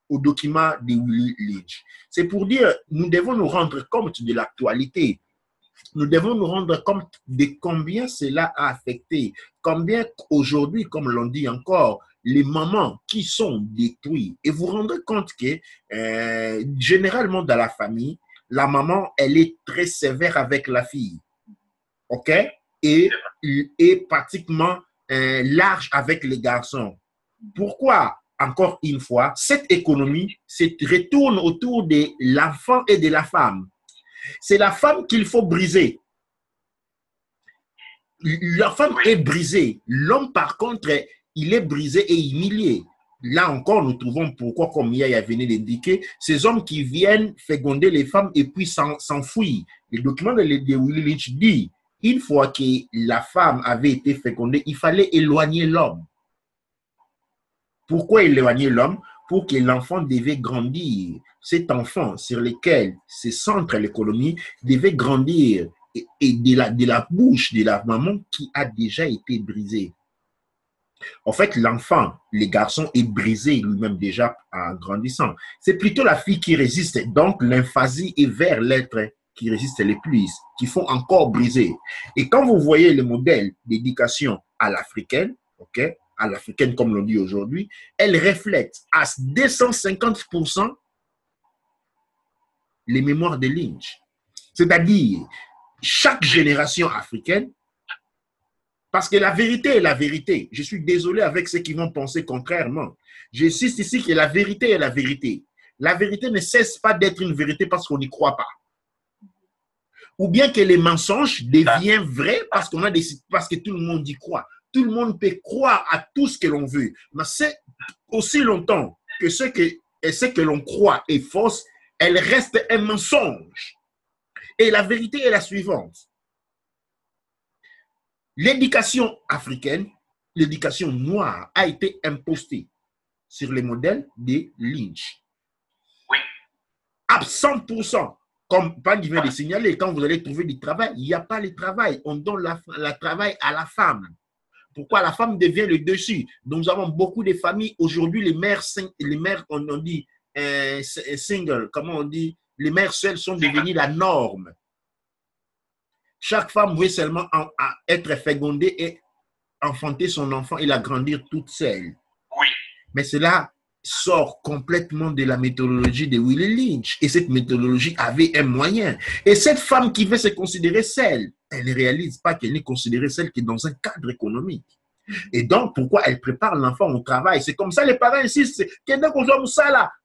au document de Willie Lynch. C'est pour dire, nous devons nous rendre compte de l'actualité. Nous devons nous rendre compte de combien cela a affecté, combien aujourd'hui, comme l'on dit encore, les mamans qui sont détruites. Et vous vous rendez compte que généralement dans la famille, la maman, elle est très sévère avec la fille. OK? Et pratiquement large avec les garçons. Pourquoi? Encore une fois, cette économie se retourne autour de l'enfant et de la femme. C'est la femme qu'il faut briser. La femme est brisée. L'homme, par contre, il est brisé et humilié. Là encore, nous trouvons pourquoi, comme Yaya venait d'indiquer, ces hommes qui viennent féconder les femmes et puis s'enfuient. Le document de Willie Lynch dit, une fois que la femme avait été fécondée, il fallait éloigner l'homme. Pourquoi éloigner l'homme? Pour que l'enfant devait grandir. Cet enfant sur lequel se centre l'économie devait grandir et de la bouche de la maman qui a déjà été brisée. En fait, l'enfant, le garçon est brisé lui-même déjà en grandissant. C'est plutôt la fille qui résiste. Donc, l'emphasie est vers l'être qui résiste le plus, qui font encore briser. Et quand vous voyez le modèle d'éducation à l'africaine, ok, à l'africaine comme l'on dit aujourd'hui, elle reflète à 250% les mémoires de Lynch. C'est-à-dire, chaque génération africaine, parce que la vérité est la vérité. Je suis désolé avec ceux qui vont penser contrairement. J'insiste ici que la vérité est la vérité. La vérité ne cesse pas d'être une vérité parce qu'on n'y croit pas. Ou bien que les mensonges deviennent vrais parce que tout le monde y croit. Tout le monde peut croire à tout ce que l'on veut. Mais c'est aussi longtemps que ce que l'on croit est fausse, elle reste un mensonge. Et la vérité est la suivante. L'éducation africaine, l'éducation noire a été impostée sur les modèles de Lynch. Oui. À 100%. Comme Pani vient de signaler, quand vous allez trouver du travail, il n'y a pas le travail. On donne le travail à la femme. Pourquoi la femme devient le dessus? Donc, nous avons beaucoup de familles. Aujourd'hui, les mères, on dit single, comment on dit? Les mères seules sont devenues la norme. Chaque femme veut seulement être fécondée et enfanter son enfant et la grandir toute seule. Oui. Mais cela sort complètement de la méthodologie de Willie Lynch. Et cette méthodologie avait un moyen. Et cette femme qui veut se considérer celle, elle ne réalise pas qu'elle n'est considérée celle qui est dans un cadre économique. Et donc, pourquoi elle prépare l'enfant au travail? C'est comme ça, les parents insistent.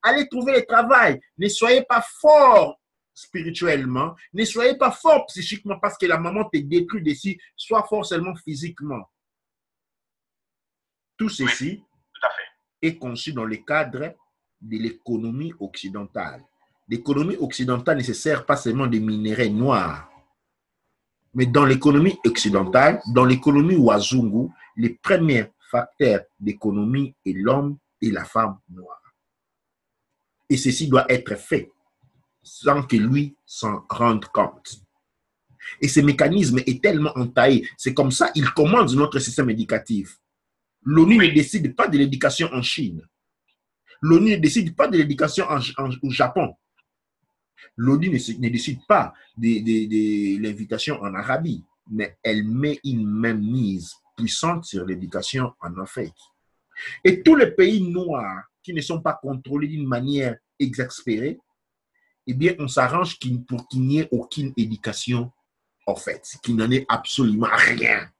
Allez trouver le travail. Ne soyez pas fort spirituellement. Ne soyez pas fort psychiquement parce que la maman te détruit d'ici. Sois fort seulement physiquement. Tout ceci, oui, tout à fait, est conçu dans le cadre de l'économie occidentale. L'économie occidentale ne se sert pas seulement des minéraux noirs, mais dans l'économie occidentale, dans l'économie Wazungu, les premiers facteurs d'économie est l'homme et la femme noire. Et ceci doit être fait sans que lui s'en rende compte. Et ce mécanisme est tellement entaillé, c'est comme ça qu'il commande notre système éducatif. L'ONU ne décide pas de l'éducation en Chine. L'ONU ne décide pas de l'éducation au Japon. L'ONU ne décide pas de l'invitation en Arabie, mais elle met une mainmise puissante sur l'éducation en Afrique. Et tous les pays noirs qui ne sont pas contrôlés d'une manière exaspérée, eh bien, on s'arrange pour qu'il n'y ait aucune éducation, en fait, qu'il n'en ait absolument rien.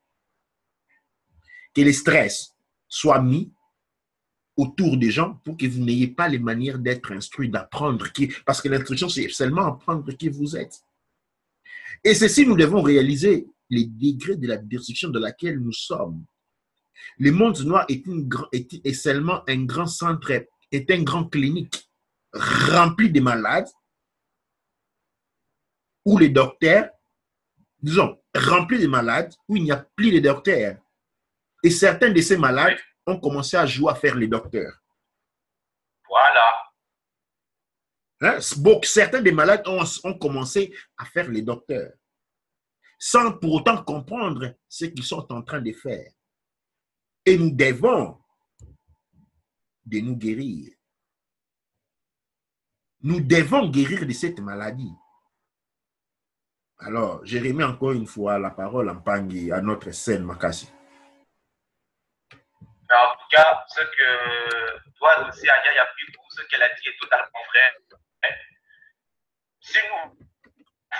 Que le stress soit mis autour des gens pour que vous n'ayez pas les manières d'être instruit, d'apprendre, parce que l'instruction, c'est seulement apprendre qui vous êtes. Et ceci, nous devons réaliser les degrés de la destruction dans laquelle nous sommes. Le monde noir est seulement un grand centre, est un grand clinique rempli de malades, où les docteurs, disons, remplis de malades, où il n'y a plus de docteurs. Et certains de ces malades ont commencé à jouer à faire les docteurs. Voilà. Hein? Donc, certains des malades ont commencé à faire les docteurs, sans pour autant comprendre ce qu'ils sont en train de faire. Et nous devons de nous guérir. Nous devons guérir de cette maladie. Alors, je remets encore une fois la parole en Pangui à notre scène Makassi. Mais en tout cas, ce que toi aussi, Aya Yapipou, ce qu'elle a dit est totalement vrai. Si nous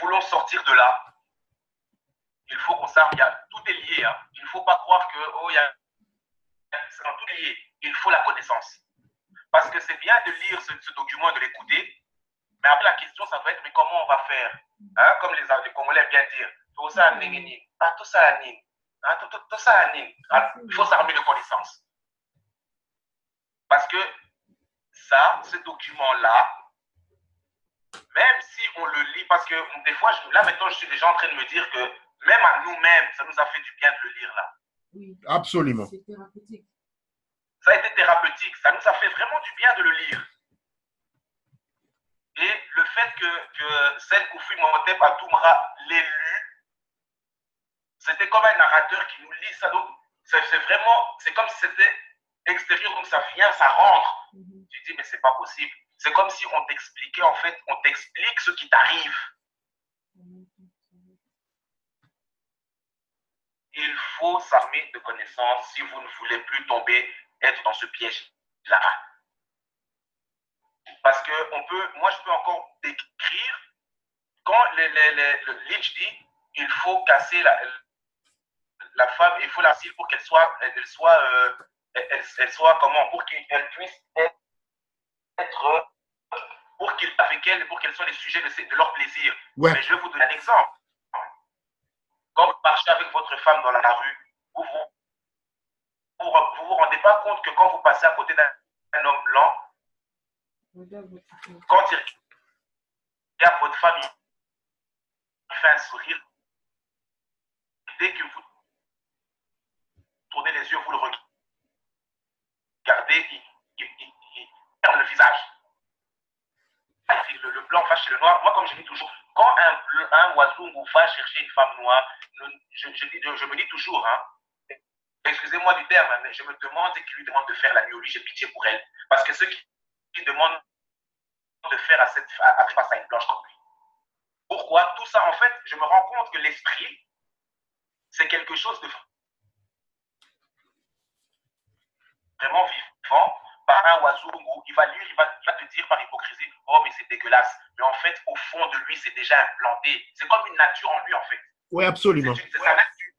voulons sortir de là, il faut qu'on sache, tout est lié. Hein. Il ne faut pas croire que tout est lié. Il faut la connaissance. Parce que c'est bien de lire ce document, de l'écouter, mais après la question, ça va être, mais comment on va faire? Hein, comme les Congolais aiment bien dire, tout ça, tout ça, tout ça, il faut s'armer de connaissances. Parce que ça, ce document-là, même si on le lit, parce que des fois, là maintenant, je suis déjà en train de me dire que même à nous-mêmes, ça nous a fait du bien de le lire là. Oui, absolument. C'est thérapeutique. Ça a été thérapeutique, ça nous a fait vraiment du bien de le lire. Et le fait que celle Kofi Montep Atoumra l'ait lu, c'était comme un narrateur qui nous lit ça. Donc, c'est comme si c'était extérieur, donc ça vient, ça rentre. Tu dis, mais c'est pas possible. C'est comme si on t'expliquait, en fait, on t'explique ce qui t'arrive. Il faut s'armer de connaissances si vous ne voulez plus être dans ce piège-là. Parce que moi je peux encore décrire, quand le Lynch dit, il faut casser la femme, il faut la cire pour qu'elle soit comment, pour qu'elle puisse être, pour qu'elle soit les sujets de leur plaisir. Ouais. Mais je vais vous donner un exemple. Quand vous marchez avec votre femme dans la rue, vous vous rendez pas compte que quand vous passez à côté d'un homme blanc, quand il regarde votre femme, il fait un sourire. Dès que vous tournez les yeux, vous le regardez, il perd le visage. Le blanc va chez le noir. Moi, comme je dis toujours, quand un Wazungu va chercher une femme noire, je me dis toujours, hein, excusez-moi du terme, mais je me demande et qui lui demande de faire la nuit au lit, j'ai pitié pour elle. Parce que ceux qui demandent de faire face à une blanche comme lui. Pourquoi? Tout ça, en fait, je me rends compte que l'esprit, c'est quelque chose de vraiment vivant. Par un Wazungu, il va lire, il va te dire par hypocrisie, oh mais c'est dégueulasse. Mais en fait, au fond de lui, c'est déjà implanté. C'est comme une nature en lui, en fait. Oui, absolument. C'est sa nature.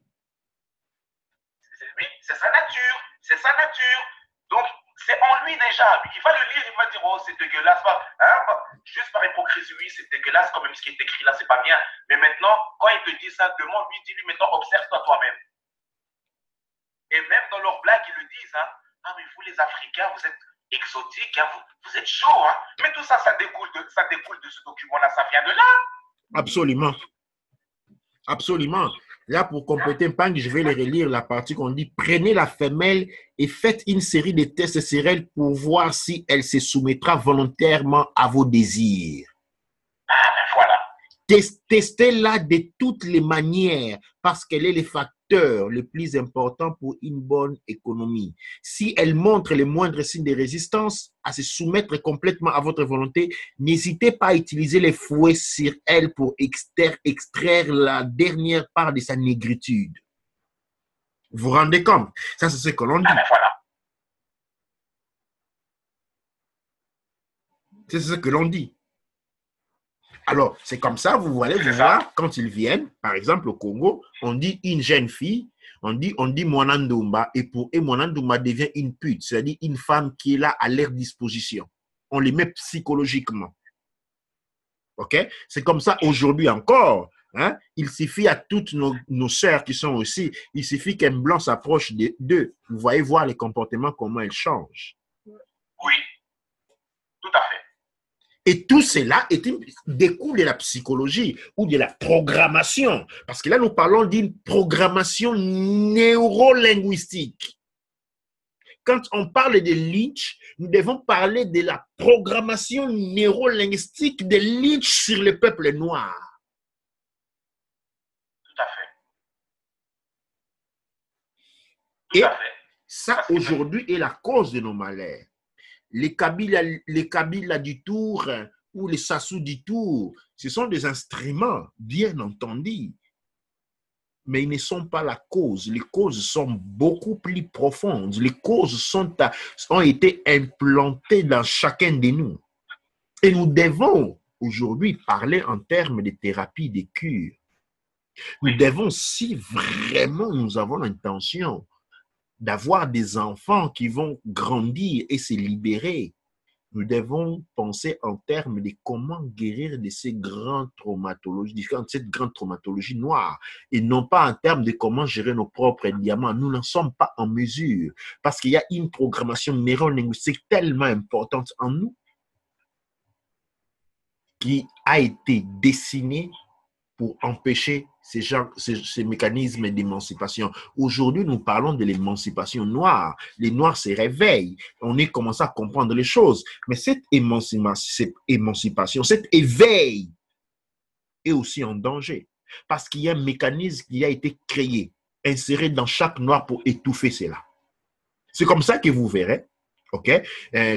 Oui, c'est sa nature. C'est sa nature. Donc, c'est en lui déjà. Il va le lire, il va dire, oh, c'est dégueulasse. Hein? Juste par hypocrisie, oui, c'est dégueulasse, quand même ce qui est écrit là, c'est pas bien. Mais maintenant, quand il te dit ça, demande-lui, dis-lui, maintenant, observe-toi toi-même. Et même dans leurs blagues, ils le disent, hein. Ah, mais vous, les Africains, vous êtes exotiques, hein, vous êtes chauds. Hein. Mais tout ça, ça découle de ce document-là, ça vient de là. Absolument. Absolument. Là, pour compléter un pan, je vais les relire la partie qu'on dit « Prenez la femelle et faites une série de tests sur elle pour voir si elle se soumettra volontairement à vos désirs. » Ah, ben voilà. Testez-la de toutes les manières parce qu'elle est le facteur le plus important pour une bonne économie. Si elle montre les moindres signes de résistance à se soumettre complètement à votre volonté, n'hésitez pas à utiliser les fouets sur elle pour extraire la dernière part de sa négritude. Vous vous rendez compte? Ça, c'est ce que l'on dit. Ah ben voilà. C'est ce que l'on dit. Alors, c'est comme ça, vous allez vous voir, quand ils viennent, par exemple au Congo, on dit une jeune fille, on dit Mwanandumba, et Mwanandumba devient une pute, c'est-à-dire une femme qui est là à leur disposition. On les met psychologiquement. OK? C'est comme ça aujourd'hui encore. Hein? Il suffit à toutes nos sœurs qui sont aussi, il suffit qu'un blanc s'approche d'eux. Vous voyez voir les comportements, comment elles changent. Oui, tout à fait. Et tout cela découle de la psychologie ou de la programmation. Parce que là, nous parlons d'une programmation neurolinguistique. Quand on parle de Lynch, nous devons parler de la programmation neurolinguistique de Lynch sur le peuple noir. Tout à fait. Tout à fait. Ça, aujourd'hui, est la cause de nos malheurs. Les Kabyles du Tour ou les Sassou du Tour, ce sont des instruments, bien entendu, mais ils ne sont pas la cause. Les causes sont beaucoup plus profondes. Les causes ont été implantées dans chacun de nous. Et nous devons aujourd'hui parler en termes de thérapie, de cure. Nous devons, si vraiment nous avons l'intention d'avoir des enfants qui vont grandir et se libérer, nous devons penser en termes de comment guérir de ces grandes traumatologies, de cette grande traumatologie noire, et non pas en termes de comment gérer nos propres diamants. Nous n'en sommes pas en mesure, parce qu'il y a une programmation neurolinguistique tellement importante en nous qui a été dessinée pour empêcher ces mécanismes d'émancipation. Aujourd'hui, nous parlons de l'émancipation noire. Les Noirs se réveillent. On est commencé à comprendre les choses. Mais cette émancipation, cet éveil est aussi en danger. Parce qu'il y a un mécanisme qui a été créé, inséré dans chaque Noir pour étouffer cela. C'est comme ça que vous verrez. OK?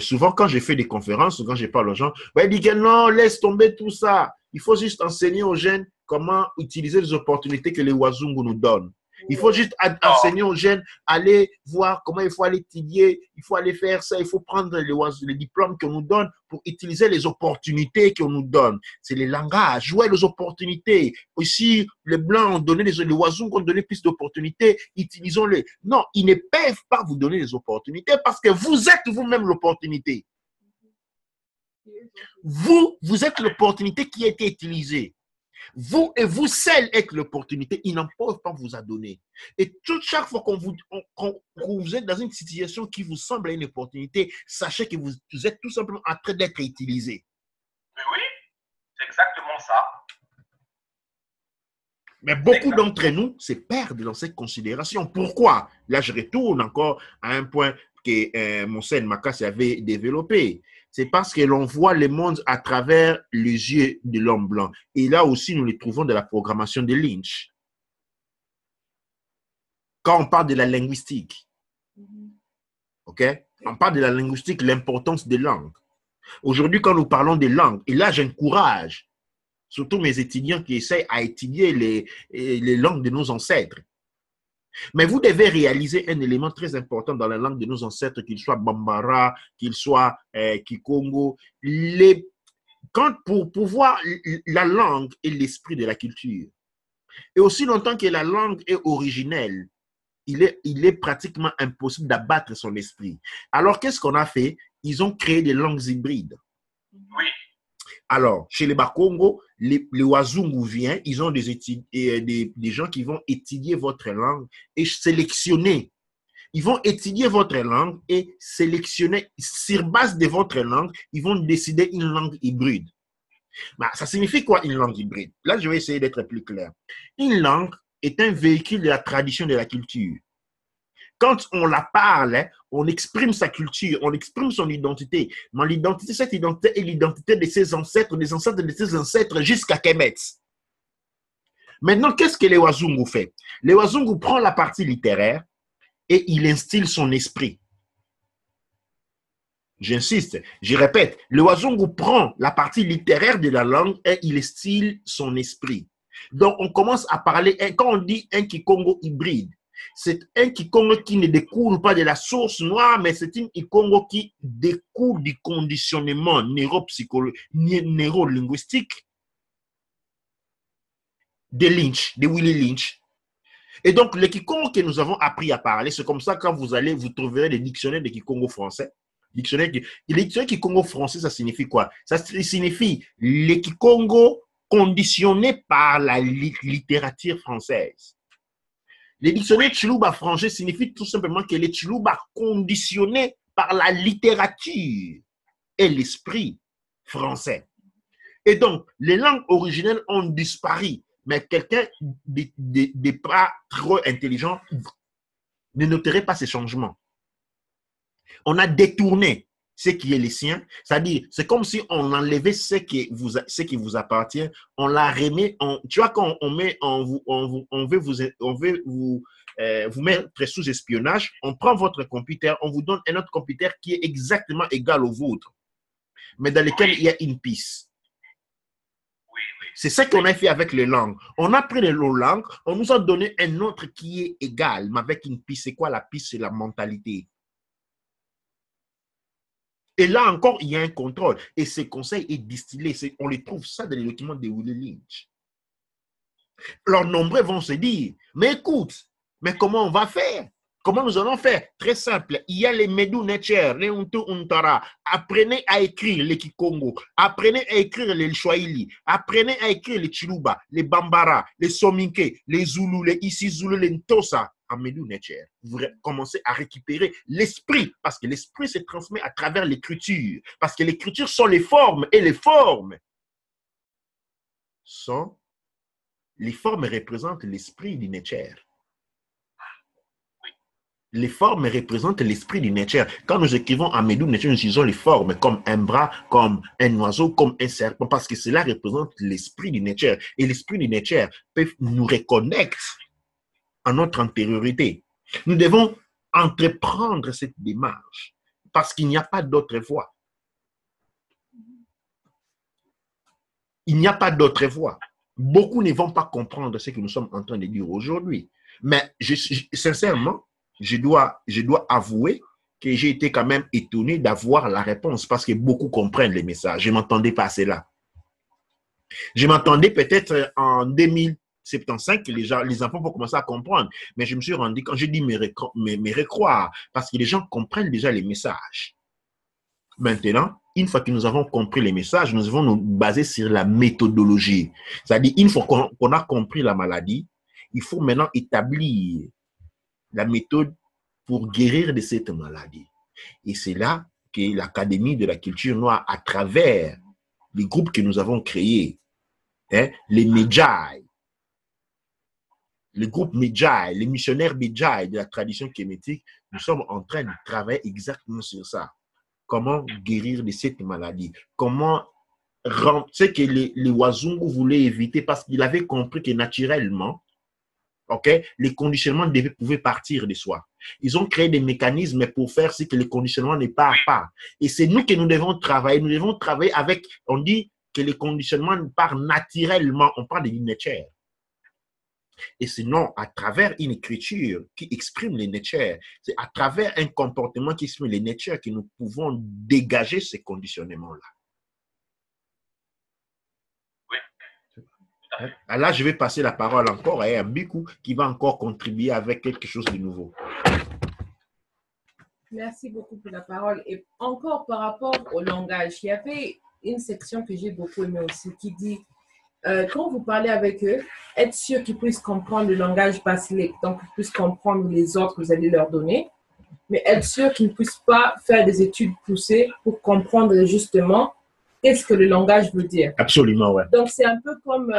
Souvent, quand je fais des conférences, quand je parle aux gens, ils disent que non, laisse tomber tout ça. Il faut juste enseigner aux jeunes comment utiliser les opportunités que les Wazungu nous donnent. Il faut juste enseigner aux jeunes, aller voir comment il faut aller étudier, il faut aller faire ça, il faut prendre les diplômes qu'on nous donne pour utiliser les opportunités qu'on nous donne. C'est les langages, jouer les opportunités. Aussi, les Blancs ont donné, les Wazungu ont donné plus d'opportunités, utilisons-les. Non, ils ne peuvent pas vous donner les opportunités parce que vous êtes vous-même l'opportunité. Vous êtes l'opportunité qui a été utilisée. Vous et vous seul êtes l'opportunité, ils n'en peuvent pas vous en donner. Et chaque fois qu'on vous êtes dans une situation qui vous semble une opportunité, sachez que vous êtes tout simplement en train d'être utilisé. Mais oui, c'est exactement ça. Mais beaucoup d'entre nous se perdent dans cette considération. Pourquoi? Là, je retourne encore à un point que Monseigneur Makassi avait développé. C'est parce que l'on voit le monde à travers les yeux de l'homme blanc. Et là aussi, nous les trouvons dans la programmation de Lynch. Quand on parle de la linguistique, ok? On parle de la linguistique, l'importance des langues. Aujourd'hui, quand nous parlons des langues, et là, j'encourage surtout mes étudiants qui essaient à étudier les langues de nos ancêtres. Mais vous devez réaliser un élément très important dans la langue de nos ancêtres, qu'il soit Bambara, qu'il soit Kikongo. Pour pouvoir, la langue est l'esprit de la culture. Et aussi longtemps que la langue est originelle, il est pratiquement impossible d'abattre son esprit. Alors, qu'est-ce qu'on a fait? Ils ont créé des langues hybrides. Oui. Alors, chez les Bakongo, les Wazungu viennent, ils ont des gens qui vont étudier votre langue et sélectionner. Ils vont étudier votre langue et sélectionner, sur base de votre langue, ils vont décider une langue hybride. Bah, ça signifie quoi une langue hybride? Là, je vais essayer d'être plus clair. Une langue est un véhicule de la tradition de la culture. Quand on la parle, on exprime sa culture, on exprime son identité. Mais l'identité, cette identité est l'identité de ses ancêtres, des ancêtres de ses ancêtres jusqu'à Kemet. Maintenant, qu'est-ce que les Wazungu fait? Les Wazungu prend la partie littéraire et il instille son esprit. J'insiste, je répète, le Wazungu prend la partie littéraire de la langue et il instille son esprit. Donc, on commence à parler, quand on dit un Kikongo hybride, c'est un Kikongo qui ne découle pas de la source noire, mais c'est un Kikongo qui découle du conditionnement neurolinguistique de Lynch, de Willie Lynch. Et donc, le Kikongo que nous avons appris à parler, c'est comme ça, quand vous allez, vous trouverez des dictionnaires de Kikongo français. Le dictionnaire Kikongo français, ça signifie quoi? Ça signifie le Kikongo conditionné par la littérature française. Le dictionnaire Chiluba français signifie tout simplement que le Chiluba conditionné par la littérature et l'esprit français. Et donc, les langues originelles ont disparu, mais quelqu'un de pas trop intelligent ne noterait pas ces changements. On a détourné ce qui est les siens, c'est-à-dire, c'est comme si on enlevait ce qui vous appartient, on la remet, tu vois, quand on veut vous mettre sous espionnage, on prend votre computer, on vous donne un autre computer qui est exactement égal au vôtre, mais dans lequel il y a une piste. C'est ça qu'on a fait avec les langues. On a pris les langues, on nous a donné un autre qui est égal, mais avec une piste. C'est quoi la piste? C'est la mentalité. Et là encore, il y a un contrôle. Et ce conseil est distillé. On les trouve ça dans les documents de Willie Lynch. Alors, nombreux vont se dire, mais écoute, mais comment on va faire? Comment nous allons faire? Très simple. Il y a les Medu Necher, les Untu Untara. Apprenez à écrire les Kikongo. Apprenez à écrire les Swahili. Apprenez à écrire les Chiluba, les Bambara, les Sominke, les Zulu, les Isizulu, les Ntosa. En Medu Necher, vous commencez à récupérer l'esprit, parce que l'esprit se transmet à travers l'écriture. Parce que l'écriture sont les formes, et les formes représentent l'esprit du Necher. Les formes représentent l'esprit du Necher. Quand nous écrivons en Medu Necher, nous utilisons les formes comme un bras, comme un oiseau, comme un serpent, parce que cela représente l'esprit du Necher. Et l'esprit du Necher peut nous reconnecter à notre antériorité. Nous devons entreprendre cette démarche, parce qu'il n'y a pas d'autre voie. Il n'y a pas d'autre voie. Beaucoup ne vont pas comprendre ce que nous sommes en train de dire aujourd'hui. Mais sincèrement, je dois avouer que j'ai été quand même étonné d'avoir la réponse, parce que beaucoup comprennent les messages. Je ne m'entendais pas à cela. Je m'attendais peut-être en 2075 que les enfants vont commencer à comprendre. Mais je me suis rendu compte, j'ai dit me recroire, parce que les gens comprennent déjà les messages. Maintenant, une fois que nous avons compris les messages, nous devons nous baser sur la méthodologie. C'est-à-dire, une fois qu'on a compris la maladie, il faut maintenant établir la méthode pour guérir de cette maladie. Et c'est là que l'Académie de la culture noire, à travers les groupes que nous avons créés, les Medjay, le groupe Medjay, les missionnaires Medjay de la tradition kémétique, nous sommes en train de travailler exactement sur ça. Comment guérir de cette maladie? Comment rendre ce que les Wazungu voulaient éviter parce qu'il avait compris que naturellement, les conditionnements pouvaient partir de soi. Ils ont créé des mécanismes pour faire ce que les conditionnements ne partent pas. Et c'est nous que nous devons travailler. Nous devons travailler avec, on dit que les conditionnements partent naturellement. On parle de nature. Et sinon, à travers une écriture qui exprime les natures, c'est à travers un comportement qui exprime les natures que nous pouvons dégager ces conditionnements-là. Là, je vais passer la parole encore à Mbiku qui va encore contribuer avec quelque chose de nouveau. Merci beaucoup pour la parole. Et encore par rapport au langage, il y avait une section que j'ai beaucoup aimée aussi qui dit quand vous parlez avec eux, être sûr qu'ils puissent comprendre le langage basique, donc qu'ils puissent comprendre les ordres que vous allez leur donner, mais être sûr qu'ils ne puissent pas faire des études poussées pour comprendre justement qu'est-ce que le langage veut dire. Absolument, ouais. Donc, c'est un peu comme,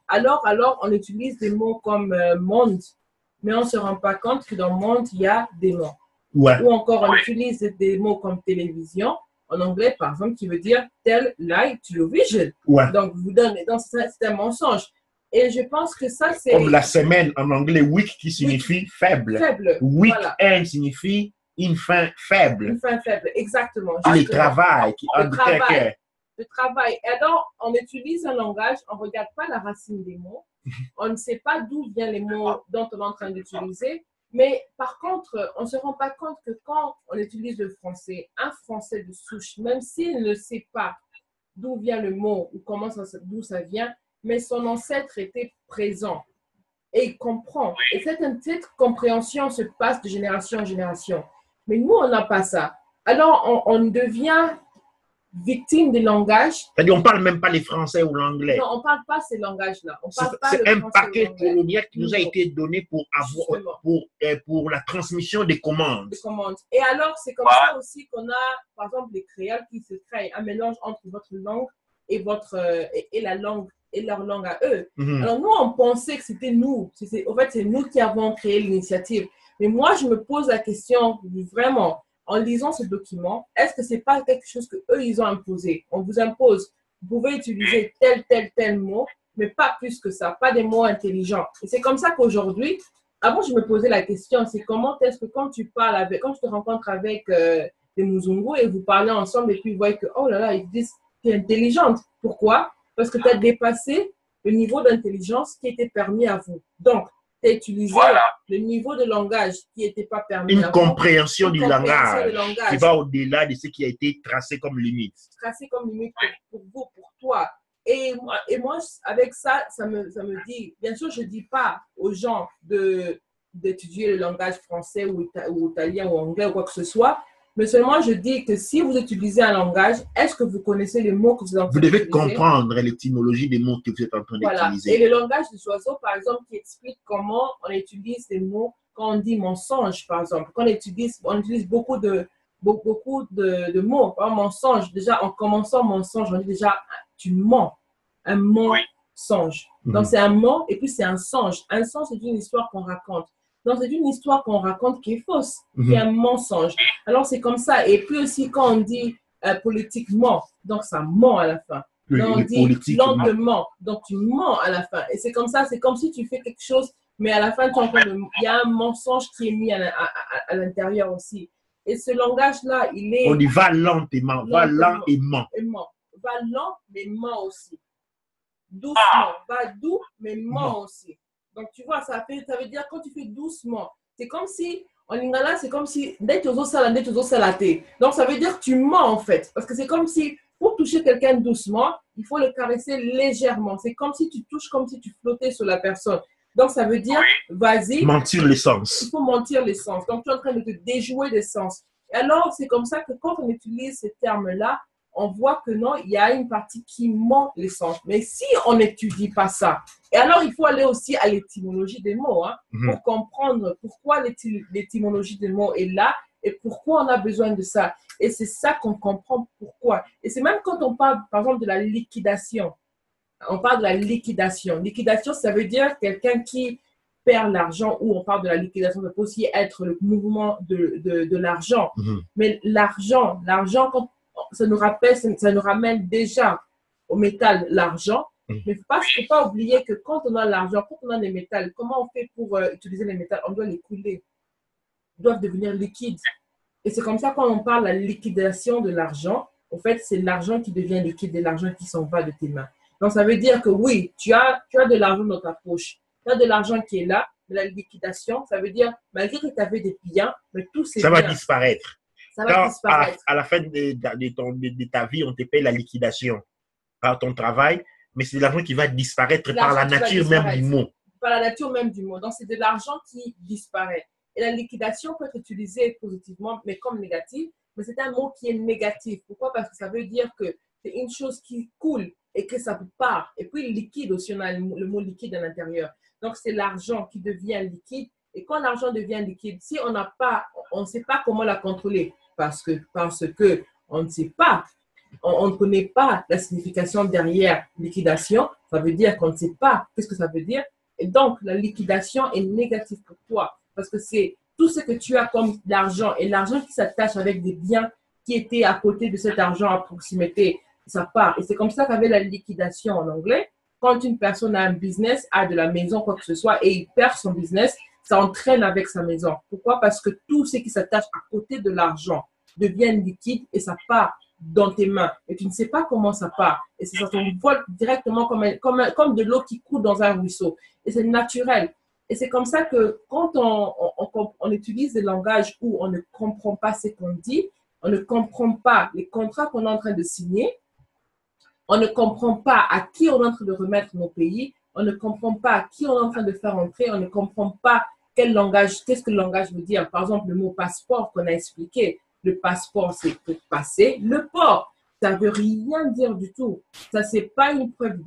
alors, on utilise des mots comme monde, mais on ne se rend pas compte que dans monde, il y a des mots. Ouais. Ou encore, on utilise des mots comme télévision, en anglais, par exemple, qui veut dire tell, lie, television. Ouais. Donc, vous donnez, donc c'est un mensonge. Et je pense que ça, c'est... Comme la semaine en anglais, week qui signifie faible. Faible. Week-end Voilà. signifie une fin faible. Une fin faible, exactement. Le travail. Le travail. Et alors, on utilise un langage, on ne regarde pas la racine des mots, on ne sait pas d'où viennent les mots dont on est en train d'utiliser, mais par contre, on ne se rend pas compte que quand on utilise le français, un français de souche, même s'il ne sait pas d'où vient le mot ou d'où ça vient, mais son ancêtre était présent et il comprend. Et cette compréhension se passe de génération en génération. Mais nous, on n'a pas ça. Alors, on devient victime des langages. C'est-à-dire, on ne parle même pas les français ou l'anglais. Non, on ne parle pas ces langages-là. C'est un paquet colonial qui nous a été donné pour la transmission des commandes. Et alors, c'est comme ça aussi qu'on a, par exemple, les créoles qui se créent un mélange entre votre langue et la langue et leur langue à eux. Alors, nous, on pensait que c'était nous. En fait, c'est nous qui avons créé l'initiative. Mais moi, je me pose la question, vraiment, en lisant ce document, est-ce que ce n'est pas quelque chose qu'eux, ils ont imposé? On vous impose, vous pouvez utiliser tel mot, mais pas plus que ça, pas des mots intelligents. Et c'est comme ça qu'aujourd'hui, avant, je me posais la question, c'est comment est-ce que quand tu te rencontres avec des Muzungu et vous parlez ensemble et puis vous voyez que, oh là là, ils disent que tu es intelligente. Pourquoi? Parce que tu as dépassé le niveau d'intelligence qui était permis à vous. Donc, tu as utilisé le niveau de langage qui n'était pas permis. Une compréhension du langage qui va au-delà de ce qui a été tracé comme limite. Tracé comme limite pour vous, pour toi. Et moi, avec ça, ça me dit, bien sûr, je ne dis pas aux gens d'étudier le langage français ou italien ou anglais ou quoi que ce soit, mais seulement je dis que si vous utilisez un langage, est-ce que vous connaissez les mots que vous êtes en train d'utiliser? Vous devez comprendre l'étymologie des mots que vous êtes en train d'utiliser. Et le langage des oiseaux, par exemple, qui explique comment on utilise les mots quand on dit mensonge, par exemple. Quand on utilise beaucoup de mots. Par exemple, mensonge, déjà, en commençant mensonge, on dit déjà, tu mens. Un mensonge. Donc, c'est un mot et puis c'est un songe. Un songe, c'est une histoire qu'on raconte. Donc, c'est une histoire qu'on raconte qui est fausse, qui est un mensonge. Alors, c'est comme ça. Et puis aussi, quand on dit politiquement, donc ça ment à la fin. Donc, on dit lentement, donc tu mens à la fin. Et c'est comme ça, c'est comme si tu fais quelque chose, mais à la fin, il y a un mensonge qui est mis à l'intérieur aussi. Et ce langage-là, il est... On dit va lentement, va lent et ment. Va lent, mais ment aussi. Doucement, va doux, mais ment aussi. Donc, tu vois, ça veut dire quand tu fais doucement, c'est comme si, en lingala, c'est comme si, donc ça veut dire que tu mens en fait. Parce que c'est comme si, pour toucher quelqu'un doucement, il faut le caresser légèrement. C'est comme si tu touches, comme si tu flottais sur la personne. Donc, ça veut dire, vas-y. Mentir l'essence. Il faut mentir l'essence. Donc, tu es en train de te déjouer l'essence. Et alors, c'est comme ça que quand on utilise ces termes-là, on voit que non, il y a une partie qui ment l'essence. Mais si on n'étudie pas ça, et alors il faut aller aussi à l'étymologie des mots, pour comprendre pourquoi l'étymologie des mots est là et pourquoi on a besoin de ça. Et c'est ça qu'on comprend pourquoi. Et c'est même quand on parle, par exemple, de la liquidation. On parle de la liquidation. Liquidation, ça veut dire quelqu'un qui perd l'argent ou on parle de la liquidation, ça peut aussi être le mouvement de l'argent. Mais l'argent, quand ça nous rappelle, ça nous ramène déjà au métal, l'argent. Mais il ne faut pas oublier que quand on a l'argent, quand on a les métals, comment on fait pour utiliser les métals? On doit les couler. Ils doivent devenir liquides. Et c'est comme ça quand on parle de la liquidation de l'argent, en fait, c'est l'argent qui devient liquide et l'argent qui s'en va de tes mains. Donc, ça veut dire que oui, tu as de l'argent dans ta poche. Tu as de l'argent qui est là, mais la liquidation, ça veut dire, malgré que tu avais des biens, mais tout c'est Ça va disparaître. Ça va disparaître. À la fin de ta vie, on te paye la liquidation par ton travail, mais c'est l'argent qui va disparaître par la nature même du mot. Par la nature même du mot. Donc, c'est de l'argent qui disparaît. Et la liquidation peut être utilisée positivement, mais comme négative. Mais c'est un mot qui est négatif. Pourquoi? Parce que ça veut dire que c'est une chose qui coule et que ça part. Et puis, liquide aussi, on a le mot liquide à l'intérieur. Donc, c'est l'argent qui devient liquide. Et quand l'argent devient liquide, si on ne sait pas comment la contrôler, parce que on ne sait pas, on ne connaît pas la signification derrière liquidation, ça veut dire qu'on ne sait pas qu'est-ce que ça veut dire. Et donc, la liquidation est négative pour toi. Parce que c'est tout ce que tu as comme l'argent et l'argent qui s'attache avec des biens qui étaient à côté de cet argent à proximité, ça part. Et c'est comme ça qu'avec la liquidation en anglais, quand une personne a un business, a de la maison, quoi que ce soit, et il perd son business, ça entraîne avec sa maison. Pourquoi? Parce que tout ce qui s'attache à côté de l'argent devient liquide et ça part dans tes mains. Et tu ne sais pas comment ça part. Et ça t'envole directement comme de l'eau qui coule dans un ruisseau. Et c'est naturel. Et c'est comme ça que quand on utilise des langages où on ne comprend pas ce qu'on dit, on ne comprend pas les contrats qu'on est en train de signer, on ne comprend pas à qui on est en train de remettre nos pays, on ne comprend pas à qui on est en train de faire entrer, on ne comprend pas quel langage, qu'est-ce que le langage veut dire. Par exemple, le mot passeport qu'on a expliqué, le passeport, c'est pour passer le port. Ça ne veut rien dire du tout. Ça, ce n'est pas une preuve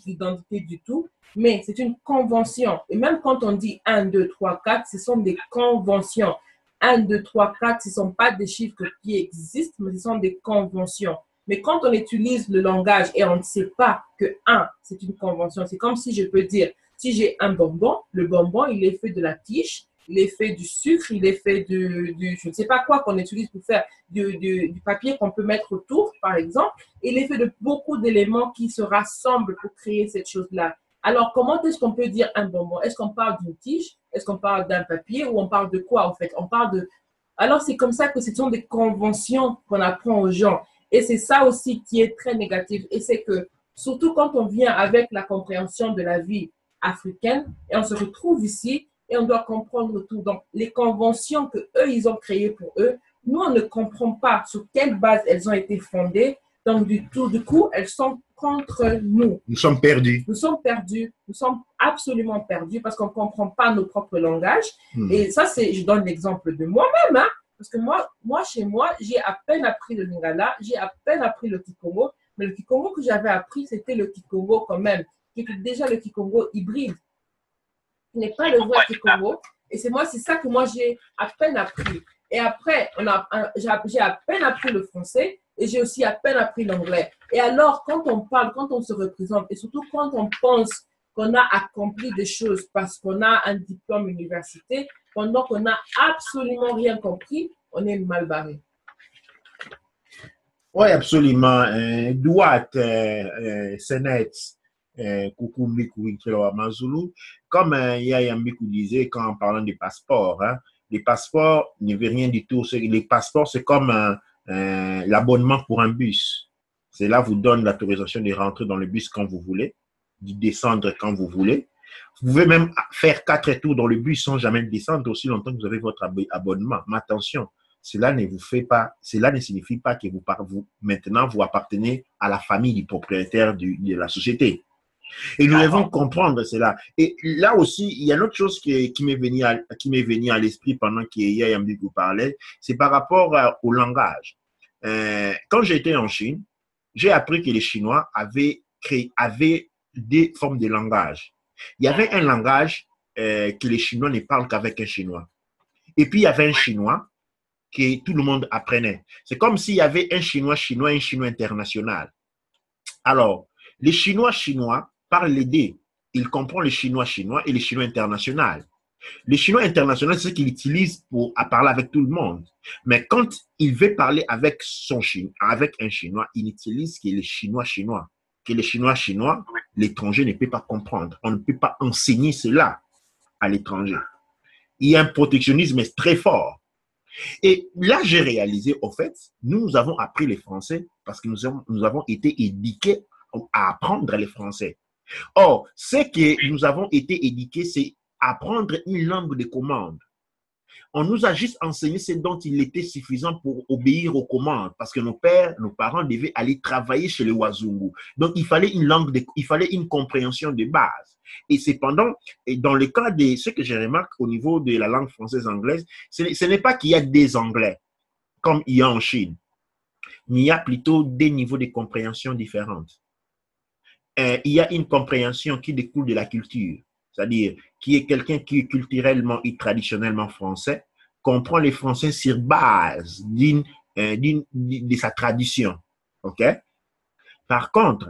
d'identité du tout, mais c'est une convention. Et même quand on dit 1, 2, 3, 4, ce sont des conventions. 1, 2, 3, 4, ce ne sont pas des chiffres qui existent, mais ce sont des conventions. Mais quand on utilise le langage et on ne sait pas que 1, c'est une convention, c'est comme si je peux dire, si j'ai un bonbon, le bonbon, il est fait de la tige, il est fait du sucre, il est fait du je ne sais pas quoi qu'on utilise pour faire du papier qu'on peut mettre autour, par exemple. Il est fait de beaucoup d'éléments qui se rassemblent pour créer cette chose-là. Alors, comment est-ce qu'on peut dire un bonbon? Est-ce qu'on parle d'une tige? Est-ce qu'on parle d'un papier? Ou on parle de quoi, en fait? On parle de... Alors, c'est comme ça que ce sont des conventions qu'on apprend aux gens. Et c'est ça aussi qui est très négatif. Et c'est que, surtout quand on vient avec la compréhension de la vie africaine, et on se retrouve ici, et on doit comprendre tout. Donc, les conventions qu'eux, ils ont créées pour eux, nous, on ne comprend pas sur quelle base elles ont été fondées. Donc, du coup, elles sont contre nous. Nous sommes perdus. Nous sommes perdus. Nous sommes absolument perdus parce qu'on ne comprend pas nos propres langages. Et ça, je donne l'exemple de moi-même, hein, parce que moi, chez moi, j'ai à peine appris le Lingala, j'ai à peine appris le Kikongo, mais le Kikongo que j'avais appris, c'était le Kikongo quand même, qui était déjà le Kikongo hybride. Ce n'est pas le vrai Kikongo. Et c'est ça que moi, j'ai à peine appris. Et après, j'ai à peine appris le français et j'ai aussi à peine appris l'anglais. Et alors, quand on parle, quand on se représente, et surtout quand on pense qu'on a accompli des choses parce qu'on a un diplôme universitaire, pendant qu'on n'a absolument rien compris, on est mal barré. Oui, absolument. Douat, Senet, Coucou Mikou, Mazulu, comme Yaya Mikou disait quand en parlant des passeports, hein, les passeports ne veulent rien du tout. Les passeports, c'est comme l'abonnement pour un bus. C'est là vous donne l'autorisation de rentrer dans le bus quand vous voulez, de descendre quand vous voulez. Vous pouvez même faire 4 tours dans le bus sans jamais descendre aussi longtemps que vous avez votre abonnement. Mais attention, cela ne signifie pas que maintenant vous appartenez à la famille du propriétaire de la société. Et nous devons comprendre cela. Et là aussi, il y a une autre chose qui m'est venue à l'esprit pendant qu'Yaya vous parlait, c'est par rapport au langage. Quand j'étais en Chine, j'ai appris que les Chinois avaient des formes de langage. Il y avait un langage que les Chinois ne parlent qu'avec un Chinois. Et puis, il y avait un Chinois que tout le monde apprenait. C'est comme s'il y avait un Chinois et un Chinois international. Alors, les Chinois parlent les deux. il comprend le chinois chinois et le chinois international. Le chinois international, c'est ce qu'il utilise pour parler avec tout le monde. Mais quand il veut parler avec un chinois, il utilise que le chinois chinois. Que le chinois chinois, l'étranger ne peut pas comprendre. On ne peut pas enseigner cela à l'étranger. Il y a un protectionnisme très fort. Et là, j'ai réalisé, au fait, nous avons appris les Français parce que nous avons été éduqués à apprendre les Français. Or, ce que nous avons été éduqués, c'est apprendre une langue de commande. On nous a juste enseigné ce dont il était suffisant pour obéir aux commandes, parce que nos parents devaient aller travailler chez les Wazungu. Donc, il fallait une compréhension de base. Et cependant, dans le cas de ce que je remarque au niveau de la langue française-anglaise, ce n'est pas qu'il y a des Anglais, comme il y a en Chine, mais il y a plutôt des niveaux de compréhension différentes. Il y a une compréhension qui découle de la culture. C'est-à-dire qui est quelqu'un qui est culturellement et traditionnellement français, comprend les Français sur base de sa tradition. OK? Par contre,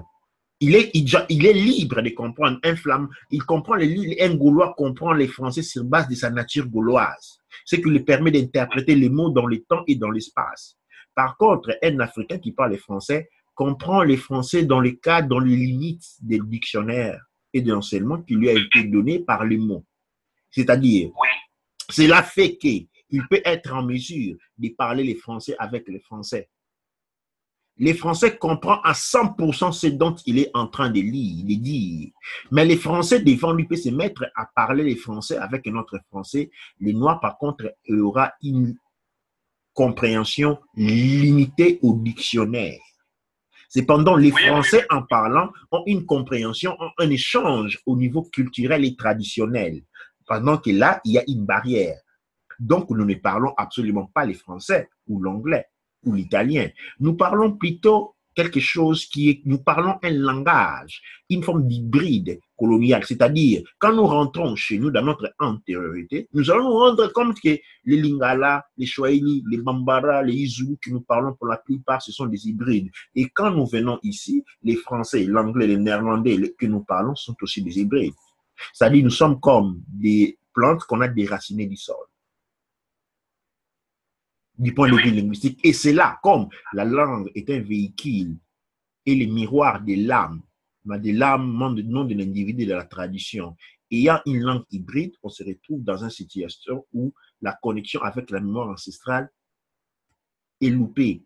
il est libre de comprendre. Un Gaulois comprend les Français sur base de sa nature gauloise, ce qui lui permet d'interpréter les mots dans le temps et dans l'espace. Par contre, un Africain qui parle français comprend les Français dans les limites des dictionnaires et de l'enseignement qui lui a été donné par les mots. C'est-à-dire, cela fait qu'il peut être en mesure de parler les Français avec les Français. Les Français comprennent à 100% ce dont il est en train de lire, de dire. Mais les Français, devant lui, peuvent se mettre à parler les Français avec un autre Français. Les Noirs, par contre, il y aura une compréhension limitée au dictionnaire. Cependant, les Français, en parlant, ont une compréhension, ont un échange au niveau culturel et traditionnel. Pendant que là, il y a une barrière. Donc, nous ne parlons absolument pas les Français ou l'anglais ou l'italien. Nous parlons plutôt quelque chose nous parlons un langage, une forme d'hybride colonial. C'est-à-dire, quand nous rentrons chez nous dans notre antériorité, nous allons nous rendre compte que les Lingala, les Swahili, les Bambara, les Izu que nous parlons pour la plupart, ce sont des hybrides. Et quand nous venons ici, les Français, l'anglais, les Néerlandais que nous parlons sont aussi des hybrides. C'est-à-dire, nous sommes comme des plantes qu'on a déracinées du sol, du point de vue linguistique. Et c'est là, comme la langue est un véhicule et le miroir de l'âme, non de l'individu, de la tradition. Ayant une langue hybride, on se retrouve dans une situation où la connexion avec la mémoire ancestrale est loupée.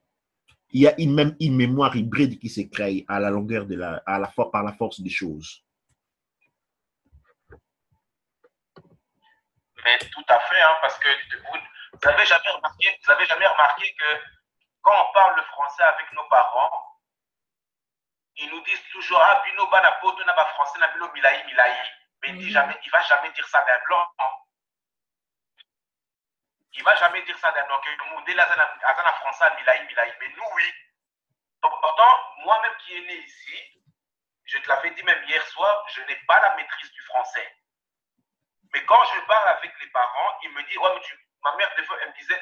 Il y a même une mémoire hybride qui se crée à la longueur par la force des choses. Mais tout à fait, hein, parce que vous n'avez jamais remarqué que quand on parle le français avec nos parents, ils nous disent toujours ah bino bana poto na ba français na bilo milai. Mais il va jamais dire ça d'un blanc. Hein. Il va jamais dire ça d'un blanc. Que monde là azana français milai. Mais nous oui. Donc pourtant moi-même qui est né ici, je te l'avais dit même hier soir, je n'ai pas la maîtrise du français. Mais quand je parle avec les parents, ils me disent, ouais, mais ma mère, des fois, elle me disait,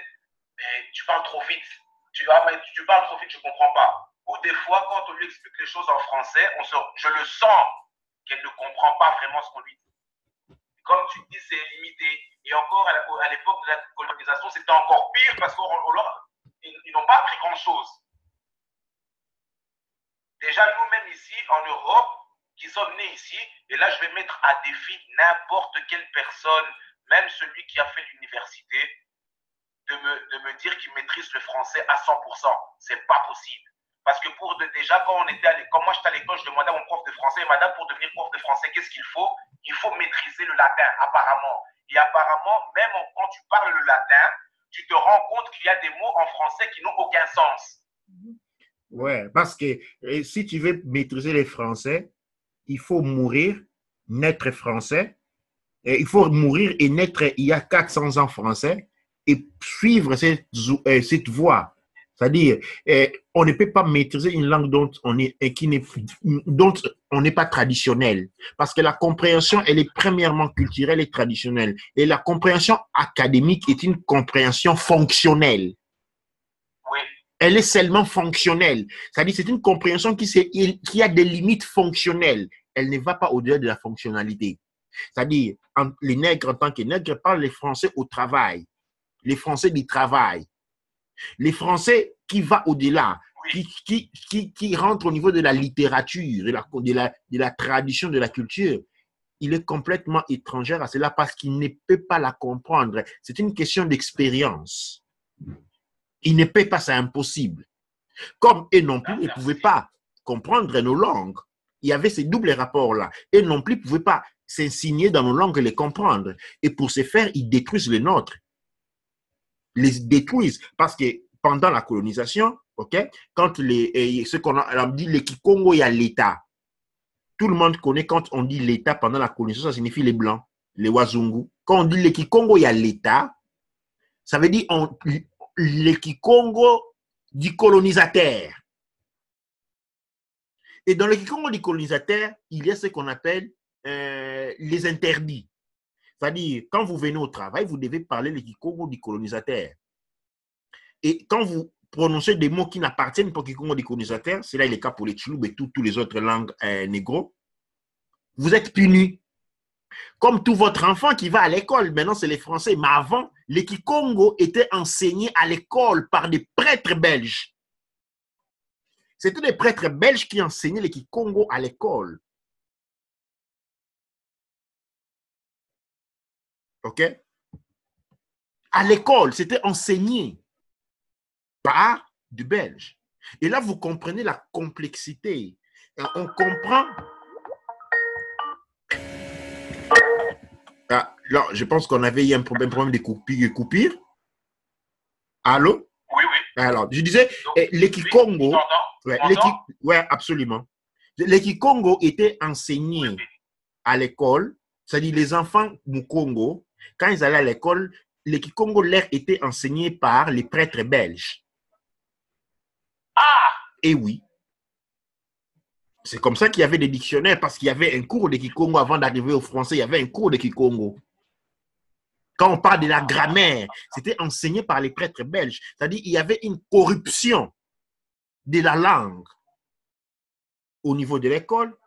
tu parles trop vite. Tu parles trop vite, je ne comprends pas. Ou des fois, quand on lui explique les choses en français, je le sens qu'elle ne comprend pas vraiment ce qu'on lui dit. Comme tu dis, c'est limité. Et encore, à l'époque de la colonisation, c'était encore pire parce qu'ils n'ont pas appris grand-chose. Déjà, nous-mêmes ici, en Europe, qui sommes nés ici, et là je vais mettre à défi n'importe quelle personne, même celui qui a fait l'université, de me dire qu'il maîtrise le français à 100%. C'est pas possible. Parce que déjà, quand moi j'étais à l'école, je demandais à mon prof de français, madame, pour devenir prof de français, qu'est-ce qu'il faut? Il faut maîtriser le latin, apparemment. Et apparemment, même quand tu parles le latin, tu te rends compte qu'il y a des mots en français qui n'ont aucun sens. Ouais, parce que si tu veux maîtriser les français, il faut mourir, naître français. Il faut mourir et naître il y a 400 ans français et suivre cette voie. C'est-à-dire, on ne peut pas maîtriser une langue dont on n'est pas traditionnel. Parce que la compréhension, elle est premièrement culturelle et traditionnelle. Et la compréhension académique est une compréhension fonctionnelle. Elle est seulement fonctionnelle. C'est-à-dire c'est une compréhension qui a des limites fonctionnelles. elle ne va pas au-delà de la fonctionnalité. C'est-à-dire, les nègres en tant que nègres parlent les Français au travail, les Français du travail, les Français qui va au-delà, qui rentre au niveau de la littérature, de la tradition, de la culture. Il est complètement étranger à cela parce qu'il ne peut pas la comprendre. C'est une question d'expérience. Il ne peut pas, c'est impossible. Comme eux non plus, ils ne pouvaient pas comprendre nos langues. Il y avait ces doubles rapports-là. Eux non plus ne pouvaient pas s'insigner dans nos langues et les comprendre. Et pour ce faire, ils détruisent les nôtres. Les détruisent parce que pendant la colonisation, okay, quand ce qu'on a dit, les Kikongo, il y a l'État. Tout le monde connaît quand on dit l'État pendant la colonisation, ça signifie les Blancs, les Wazungu. Quand on dit les Kikongo, il y a l'État. Ça veut dire les Kikongo du colonisateur. Et dans le Kikongo du colonisateur, il y a ce qu'on appelle les interdits. C'est-à-dire, quand vous venez au travail, vous devez parler le Kikongo du colonisateur. Et quand vous prononcez des mots qui n'appartiennent pas au Kikongo du colonisateur, c'est là le cas pour les Tchouloub et toutes les autres langues négro, vous êtes puni. Comme tout votre enfant qui va à l'école, maintenant c'est les Français. Mais avant, les Kikongo étaient enseignés à l'école par des prêtres belges. C'était des prêtres belges qui enseignaient les Kikongo à l'école. OK? À l'école, c'était enseigné par du belge. Et là, vous comprenez la complexité. On comprend. Ah, là, je pense qu'on avait eu un problème de coupure. Allô? Oui, oui. Alors, je disais, les Kikongo. Ouais, absolument. Les Kikongo étaient enseignés à l'école, c'est-à-dire les enfants Mukongo, quand ils allaient à l'école, les Kikongo leur étaient enseignés par les prêtres belges. Ah! Et oui. C'est comme ça qu'il y avait des dictionnaires, parce qu'il y avait un cours de Kikongo avant d'arriver au français, il y avait un cours de Kikongo. Quand on parle de la grammaire, c'était enseigné par les prêtres belges. C'est-à-dire qu'il y avait une corruption de la langue au niveau de l'école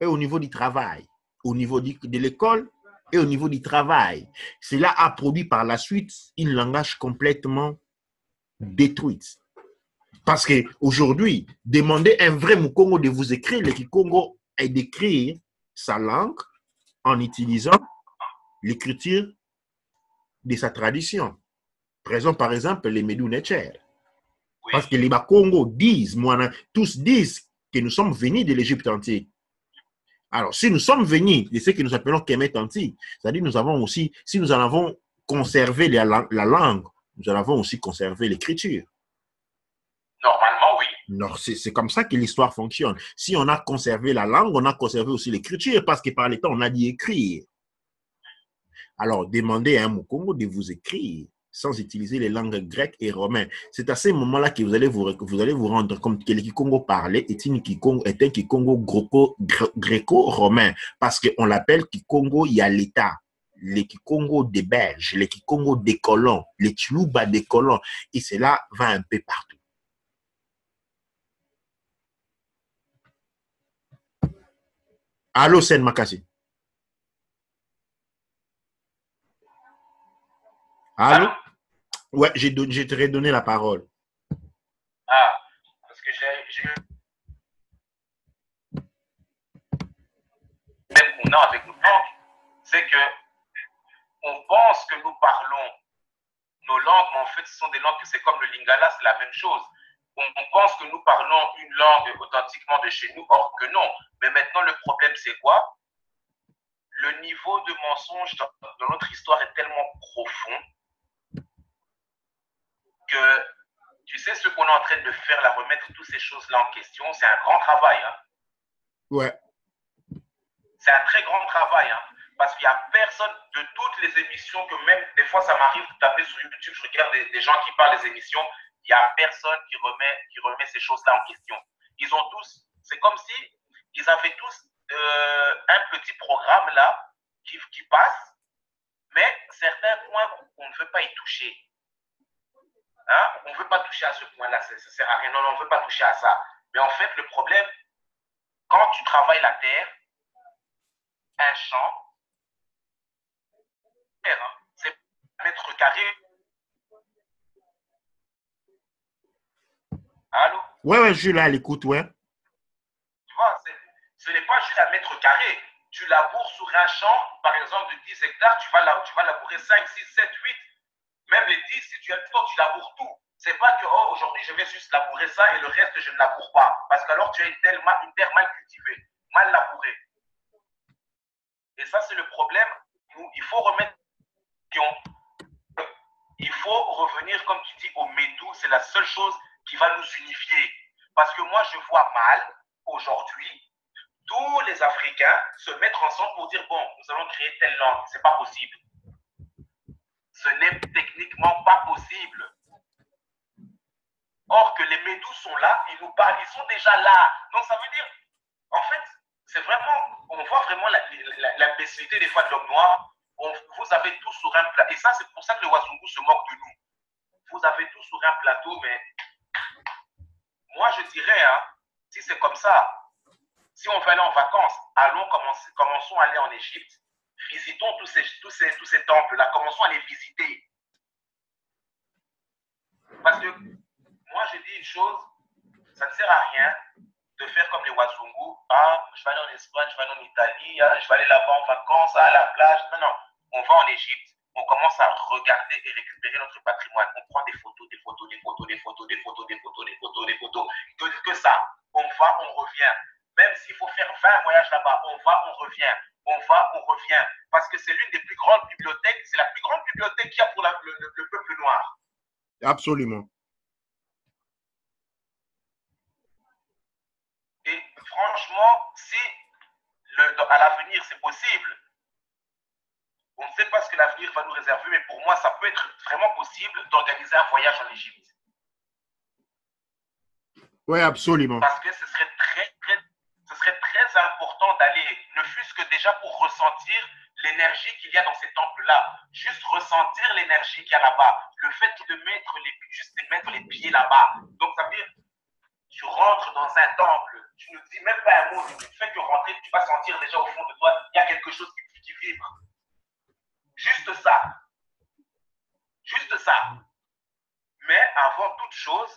et au niveau du travail. Au niveau de l'école et au niveau du travail. Cela a produit par la suite un langage complètement détruit. Parce qu'aujourd'hui, demander à un vrai Mukongo de vous écrire, le Kikongo est d'écrire sa langue en utilisant l'écriture de sa tradition. Prenons par exemple les Medou Netcher. Parce que les Bakongo disent, tous disent que nous sommes venus de l'Égypte antique. Alors, si nous sommes venus de ce que nous appelons Kemet antique, c'est-à-dire nous avons aussi, si nous en avons conservé la langue, nous en avons aussi conservé l'écriture. Normalement, oui. Non, c'est comme ça que l'histoire fonctionne. Si on a conservé la langue, on a conservé aussi l'écriture, parce que par les temps, on a dit écrire. Alors, demandez à un Mukongo de vous écrire sans utiliser les langues grecques et romaines. C'est à ce moment-là que vous allez vous rendre compte que le Kikongo parlé est un Kikongo gréco-romain, parce qu'on l'appelle Kikongo Yaleta, les Kikongo des Belges, les Kikongo des colons, les Tchoulouba des colons, et cela va un peu partout. Allô, Sen Makassi. Allô? Ouais, j'ai te redonné la parole. Ah, parce que j'ai eu même qu'on a avec nos langues, c'est que on pense que nous parlons nos langues, mais en fait, ce sont des langues que c'est comme le lingala, c'est la même chose. On pense que nous parlons une langue authentiquement de chez nous, or que non. Mais maintenant, le problème, c'est quoi? Le niveau de mensonge dans notre histoire est tellement profond que, tu sais, ce qu'on est en train de faire, là, remettre toutes ces choses-là en question, c'est un grand travail. Hein. Ouais. C'est un très grand travail, hein, parce qu'il n'y a personne de toutes les émissions, que même des fois ça m'arrive de taper sur YouTube, je regarde des gens qui parlent des émissions, il n'y a personne qui remet ces choses-là en question. Ils ont tous, c'est comme si ils avaient tous un petit programme là qui passe, mais certains points, on ne veut pas y toucher. Hein? On ne veut pas toucher à ce point-là, ça ne sert à rien, non, on ne veut pas toucher à ça. Mais en fait, le problème, quand tu travailles la terre, un champ, c'est mètre carré. Allô? Ouais, je suis là à l'écoute, ouais. Tu vois, ce n'est pas juste un mètre carré. Tu laboures sur un champ, par exemple, de 10 hectares, tu vas labourer 5, 6, 7, 8. Même les 10, si tu as le temps, tu laboures tout. C'est pas que, oh, aujourd'hui, je vais juste labourer ça et le reste, je ne laboure pas. Parce qu'alors, tu as une terre mal cultivée, mal labourée. Et ça, c'est le problème. Il faut remettre. Il faut revenir, comme tu dis, au Médou. C'est la seule chose qui va nous unifier. Parce que moi, je vois mal, aujourd'hui, tous les Africains se mettre ensemble pour dire, bon, nous allons créer telle langue. Ce n'est pas possible. Ce n'est techniquement pas possible. Or que les Médous sont là, ils nous parlent, ils sont déjà là. Donc ça veut dire, en fait, c'est vraiment, on voit vraiment l'imbécilité des fois de l'homme noir. Vous avez tout sur un plateau. Et ça, c'est pour ça que le Wasungu se moque de nous. Vous avez tout sur un plateau, mais moi, je dirais, hein, si c'est comme ça, si on veut aller en vacances, commençons à aller en Égypte, visitons tous ces temples-là, commençons à les visiter. Parce que moi, je dis une chose, ça ne sert à rien de faire comme les Wasungu. Ah, je vais aller en Espagne, je vais aller en Italie, ah, je vais aller là-bas en vacances, à la plage. Non, non, on va en Égypte, on commence à regarder et récupérer notre patrimoine. On prend des photos, que ça. On va, on revient. Même s'il faut faire 20 voyages là-bas, on va, on revient. On va, on revient. Parce que c'est l'une des plus grandes bibliothèques, c'est la plus grande bibliothèque qu'il y a pour le peuple noir. Absolument. Et franchement, si à l'avenir c'est possible, on ne sait pas ce que l'avenir va nous réserver, mais pour moi, ça peut être vraiment possible d'organiser un voyage en Égypte. Oui, absolument. Parce que ce serait très important d'aller, ne fût-ce que déjà pour ressentir l'énergie qu'il y a dans ces temples-là. Juste ressentir l'énergie qu'il y a là-bas. Le fait de mettre les pieds là-bas. Donc, ça veut dire, tu rentres dans un temple, tu ne dis même pas un mot, tu ne fais que rentrer, tu vas sentir déjà au fond de toi, il y a quelque chose qui vibre. Juste ça. Juste ça. Mais avant toute chose,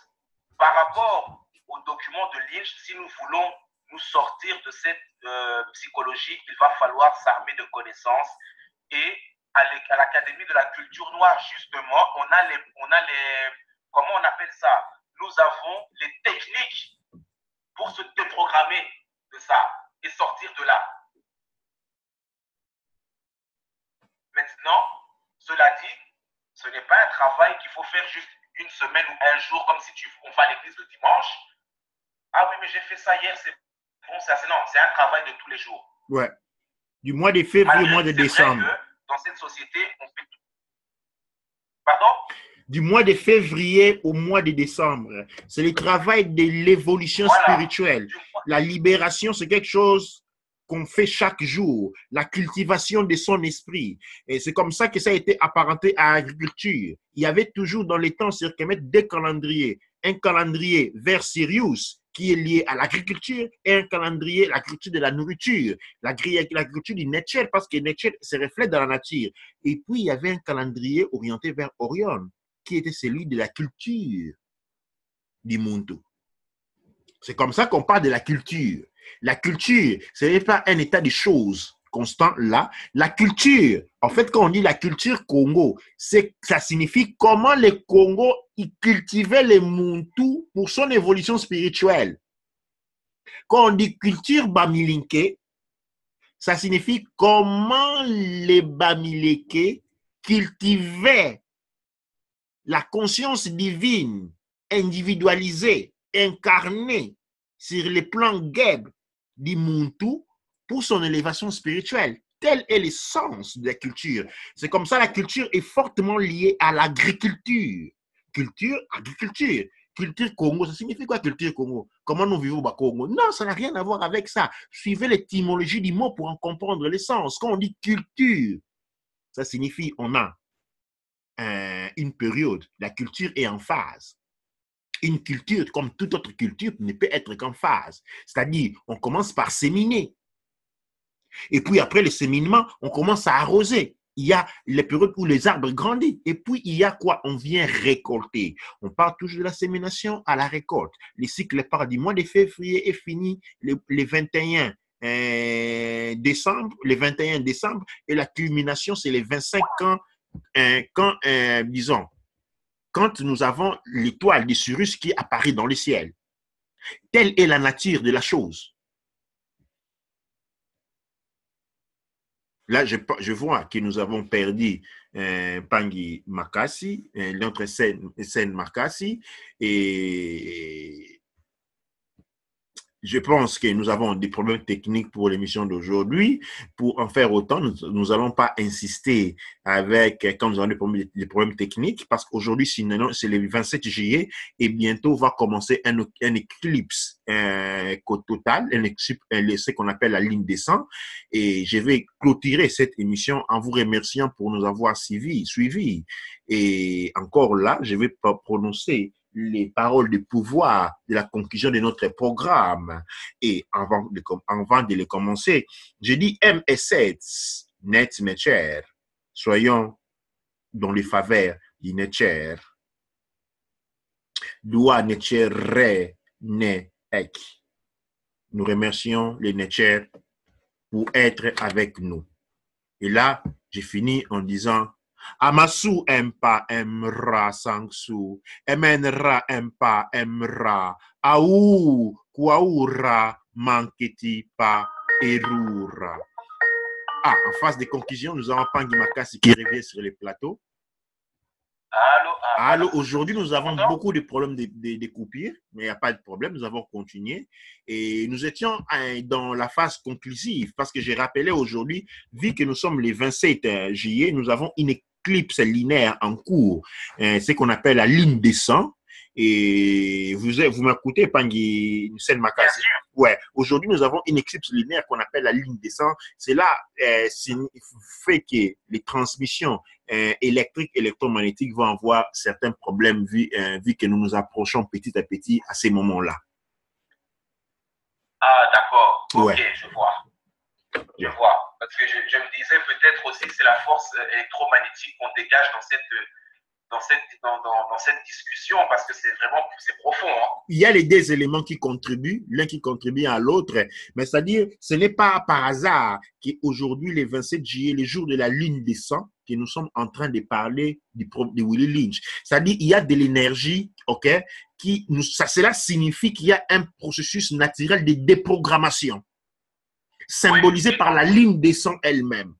par rapport au document de Lynch, si nous voulons nous sortir de cette psychologie, il va falloir s'armer de connaissances. Et à l'Académie de la culture noire, justement, on a les comment on appelle ça? Nous avons les techniques pour se déprogrammer de ça et sortir de là. Maintenant, cela dit, ce n'est pas un travail qu'il faut faire juste une semaine ou un jour, comme si on va à l'église le dimanche. Ah oui, mais j'ai fait ça hier, c'est bon, non, c'est un travail de tous les jours. Ouais. Du mois de février au mois de décembre. Vrai que dans cette société, on fait tout. Pardon? Du mois de février au mois de décembre. C'est le travail de l'évolution spirituelle. La libération, c'est quelque chose qu'on fait chaque jour. La cultivation de son esprit. Et c'est comme ça que ça a été apparenté à l'agriculture. Il y avait toujours dans les temps sur Kemet deux calendriers. Un calendrier vers Sirius, qui est lié à l'agriculture, et un calendrier, l'agriculture de la nourriture, l'agriculture du nature, parce que nature se reflète dans la nature. Et puis, il y avait un calendrier orienté vers Orion, qui était celui de la culture du Muntu. C'est comme ça qu'on parle de la culture. La culture, ce n'est pas un état de choses constant là. La culture, en fait, quand on dit la culture Congo, ça signifie comment les Congos ils cultivaient les Muntu pour son évolution spirituelle. Quand on dit culture Bamilinké, ça signifie comment les Bamilinké cultivaient la conscience divine, individualisée, incarnée sur les plans Geb du Muntu pour son élévation spirituelle. Tel est l'essence de la culture. C'est comme ça la culture est fortement liée à l'agriculture. Culture, agriculture. Culture Congo, ça signifie quoi culture Congo? Comment nous vivons au Congo? Non, ça n'a rien à voir avec ça. Suivez l'étymologie du mot pour en comprendre l'essence. Quand on dit culture, ça signifie on a une période. La culture est en phase. Une culture, comme toute autre culture, ne peut être qu'en phase. C'est-à-dire, on commence par séminer. Et puis après le séminement, on commence à arroser. Il y a les périodes où les arbres grandissent. Et puis, il y a quoi? On vient récolter. On part toujours de la sémination à la récolte. Le cycle part du mois de février et finit le 21 décembre. Le 21 décembre. Et la culmination, c'est les 25 disons, quand nous avons l'étoile de Sirius qui apparaît dans le ciel. Telle est la nature de la chose. Là, je vois que nous avons perdu Pangui Makassi, l'autre scène Makassi, et je pense que nous avons des problèmes techniques pour l'émission d'aujourd'hui. Pour en faire autant, nous n'allons pas insister avec quand nous avons des problèmes techniques, parce qu'aujourd'hui, sinon, c'est le 27 juillet et bientôt va commencer un éclipse total, ce qu'on appelle la ligne des 100. Et je vais clôturer cette émission en vous remerciant pour nous avoir suivis. Et encore là, je vais prononcer les paroles de pouvoir de la conclusion de notre programme. Et avant de les commencer, je dis MS7, net nature. Soyons dans les faveurs du nature. Doua nature ne ek. Nous remercions les nature pour être avec nous. Et là, j'ai fini en disant Amasu empa emra sangsu, emenra empa emra, au kwaura manketi pa erura. Ah, en phase de conclusion, nous avons Pangui Makassi qui revient sur le plateau. Allô, aujourd'hui, nous avons beaucoup de problèmes de coupures, mais il n'y a pas de problème, nous avons continué. Et nous étions dans la phase conclusive, parce que j'ai rappelé aujourd'hui, vu que nous sommes le 27 juillet, nous avons une éclipse linéaire en cours, ce qu'on appelle la ligne des 100. Et vous m'écoutez, Pangui Makassi? Ouais. Aujourd'hui, nous avons une éclipse linéaire qu'on appelle la ligne des 100. Cela fait que les transmissions électriques, électromagnétiques vont avoir certains problèmes vu que nous nous approchons petit à petit à ces moments-là. Ah, d'accord. Ouais. Ok, je vois. Je vois. Parce que je me disais peut-être aussi c'est la force électromagnétique qu'on dégage dans cette discussion, parce que c'est profond. Hein. Il y a les deux éléments qui contribuent, l'un qui contribue à l'autre, mais c'est-à-dire, ce n'est pas par hasard qu'aujourd'hui, le 27 juillet, le jour de la lune des 100, que nous sommes en train de parler de Willie Lynch. C'est-à-dire, il y a de l'énergie, ok, cela signifie qu'il y a un processus naturel de déprogrammation, symbolisé par la ligne des 100 elle-même.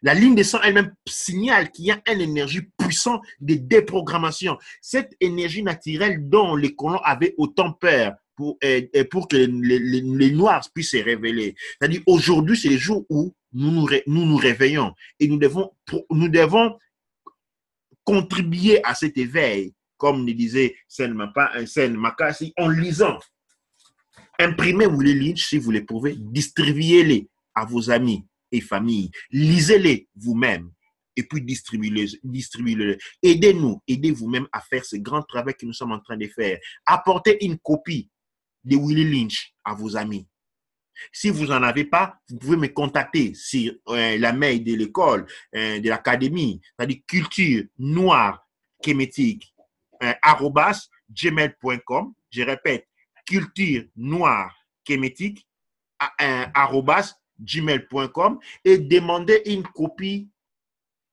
La ligne des 100 elle-même signale qu'il y a une énergie puissante de déprogrammation. Cette énergie naturelle dont les colons avaient autant peur pour que les Noirs puissent se révéler. C'est-à-dire, aujourd'hui, c'est le jour où nous nous réveillons et nous devons contribuer à cet éveil, comme le disait Sen Makassi, en lisant. Imprimez Willie Lynch si vous les pouvez, distribuez-les à vos amis et familles. Lisez-les vous-même et puis distribuez-les. Aidez-nous, aidez vous-même à faire ce grand travail que nous sommes en train de faire. Apportez une copie de Willie Lynch à vos amis. Si vous n'en avez pas, vous pouvez me contacter sur la mail de l'école, de l'académie, c'est-à-dire culture noire kémétique, @gmail.com. Je répète, culture noire kémétique, @gmail.com, et demandez une copie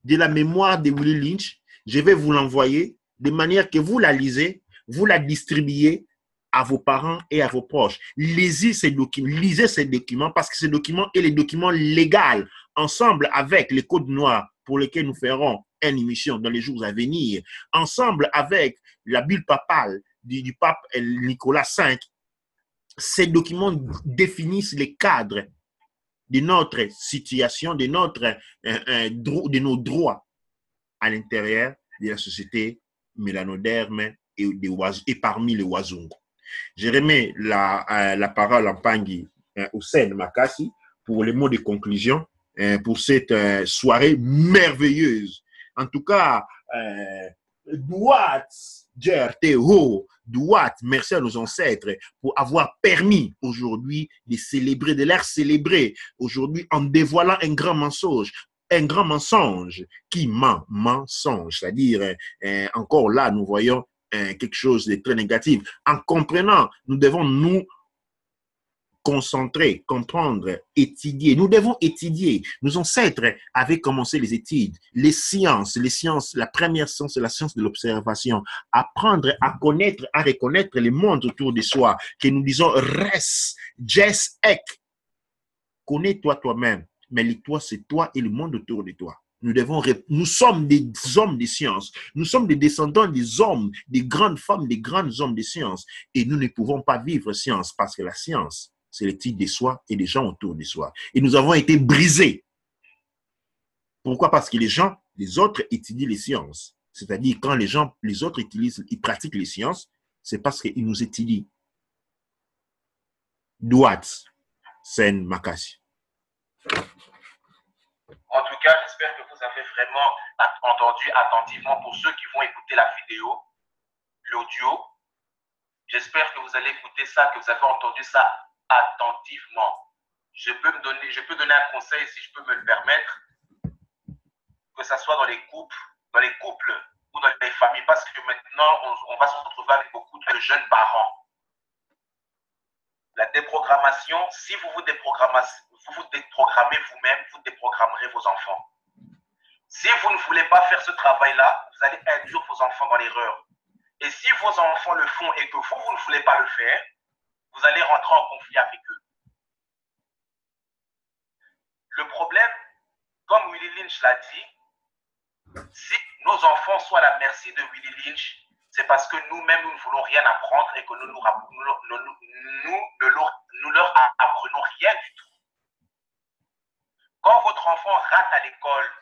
de la mémoire de Willie Lynch. Je vais vous l'envoyer de manière que vous la lisez, vous la distribuez à vos parents et à vos proches. Lisez ces documents parce que ces documents est les documents légaux ensemble avec les codes noirs pour lesquels nous ferons une émission dans les jours à venir, ensemble avec la bulle papale du pape Nicolas V. Ces documents définissent les cadres de notre situation, de nos droits à l'intérieur de la société mélanoderme et parmi les Wazungu. Je remets la parole à Pangui Hussein Makassi pour les mots de conclusion pour cette soirée merveilleuse. En tout cas, Haut, droite, merci à nos ancêtres pour avoir permis aujourd'hui de célébrer, de l'air célébrer aujourd'hui en dévoilant un grand mensonge qui ment, mensonge, c'est-à-dire encore là, nous voyons quelque chose de très négatif. En comprenant, nous devons nous concentrer, comprendre, étudier. Nous devons étudier. Nos ancêtres avaient commencé les études, les sciences, la première science, c'est la science de l'observation. Apprendre à connaître, à reconnaître les mondes autour de soi, que nous disons res, jes, ek. Connais-toi toi-même, mais le toi, c'est toi et le monde autour de toi. Nous sommes des hommes de science. Nous sommes des descendants des hommes, des grandes femmes, des grands hommes de science. Et nous ne pouvons pas vivre science parce que la science, c'est l'étude de soi et des gens autour de soi. Et nous avons été brisés. Pourquoi? Parce que les autres étudient les sciences. C'est-à-dire quand les autres ils pratiquent les sciences, c'est parce qu'ils nous étudient. Douat, Sen Makasi. En tout cas, j'espère que vous avez vraiment entendu attentivement pour ceux qui vont écouter la vidéo, l'audio. J'espère que vous allez écouter ça, que vous avez entendu ça attentivement. Je peux donner un conseil, si je peux me le permettre, que ce soit dans les couples ou dans les familles, parce que maintenant, on va se retrouver avec beaucoup de jeunes parents. La déprogrammation, si vous vous déprogrammez vous-même, vous déprogrammerez vos enfants. Si vous ne voulez pas faire ce travail-là, vous allez induire vos enfants dans l'erreur. Et si vos enfants le font et que vous ne voulez pas le faire, vous allez rentrer en conflit avec eux. Le problème, comme Willie Lynch l'a dit, si nos enfants sont à la merci de Willie Lynch, c'est parce que nous-mêmes, nous ne voulons rien apprendre et que nous ne leur apprenons rien du tout. Quand votre enfant rate à l'école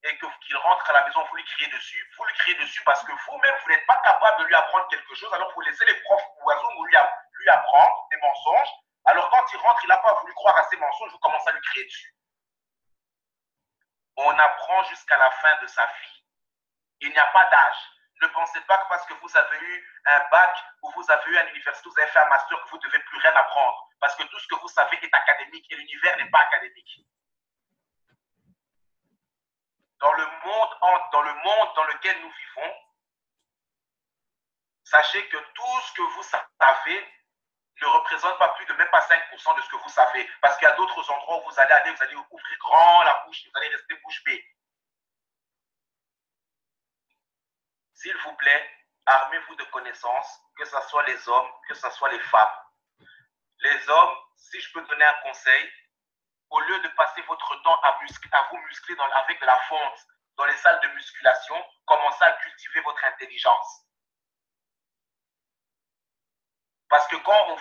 et qu'il rentre à la maison, vous lui criez dessus parce que vous-même, vous n'êtes pas capable de lui apprendre quelque chose, alors vous laissez les profs oiseaux lui apprendre des mensonges. Alors quand il rentre, il n'a pas voulu croire à ces mensonges, vous commencez à lui crier dessus. On apprend jusqu'à la fin de sa vie. Il n'y a pas d'âge. Ne pensez pas que parce que vous avez eu un bac ou vous avez eu une université, vous avez fait un master, que vous ne devez plus rien apprendre. Parce que tout ce que vous savez est académique et l'univers n'est pas académique. Dans le monde dans lequel nous vivons, sachez que tout ce que vous savez ne représente pas plus de même pas 5% de ce que vous savez. Parce qu'il y a d'autres endroits où vous allez aller, vous allez ouvrir grand la bouche, vous allez rester bouche bée. S'il vous plaît, armez-vous de connaissances, que ce soit les hommes, que ce soit les femmes. Les hommes, si je peux donner un conseil, au lieu de passer votre temps à vous muscler avec de la fonte dans les salles de musculation, commencez à cultiver votre intelligence. Parce que quand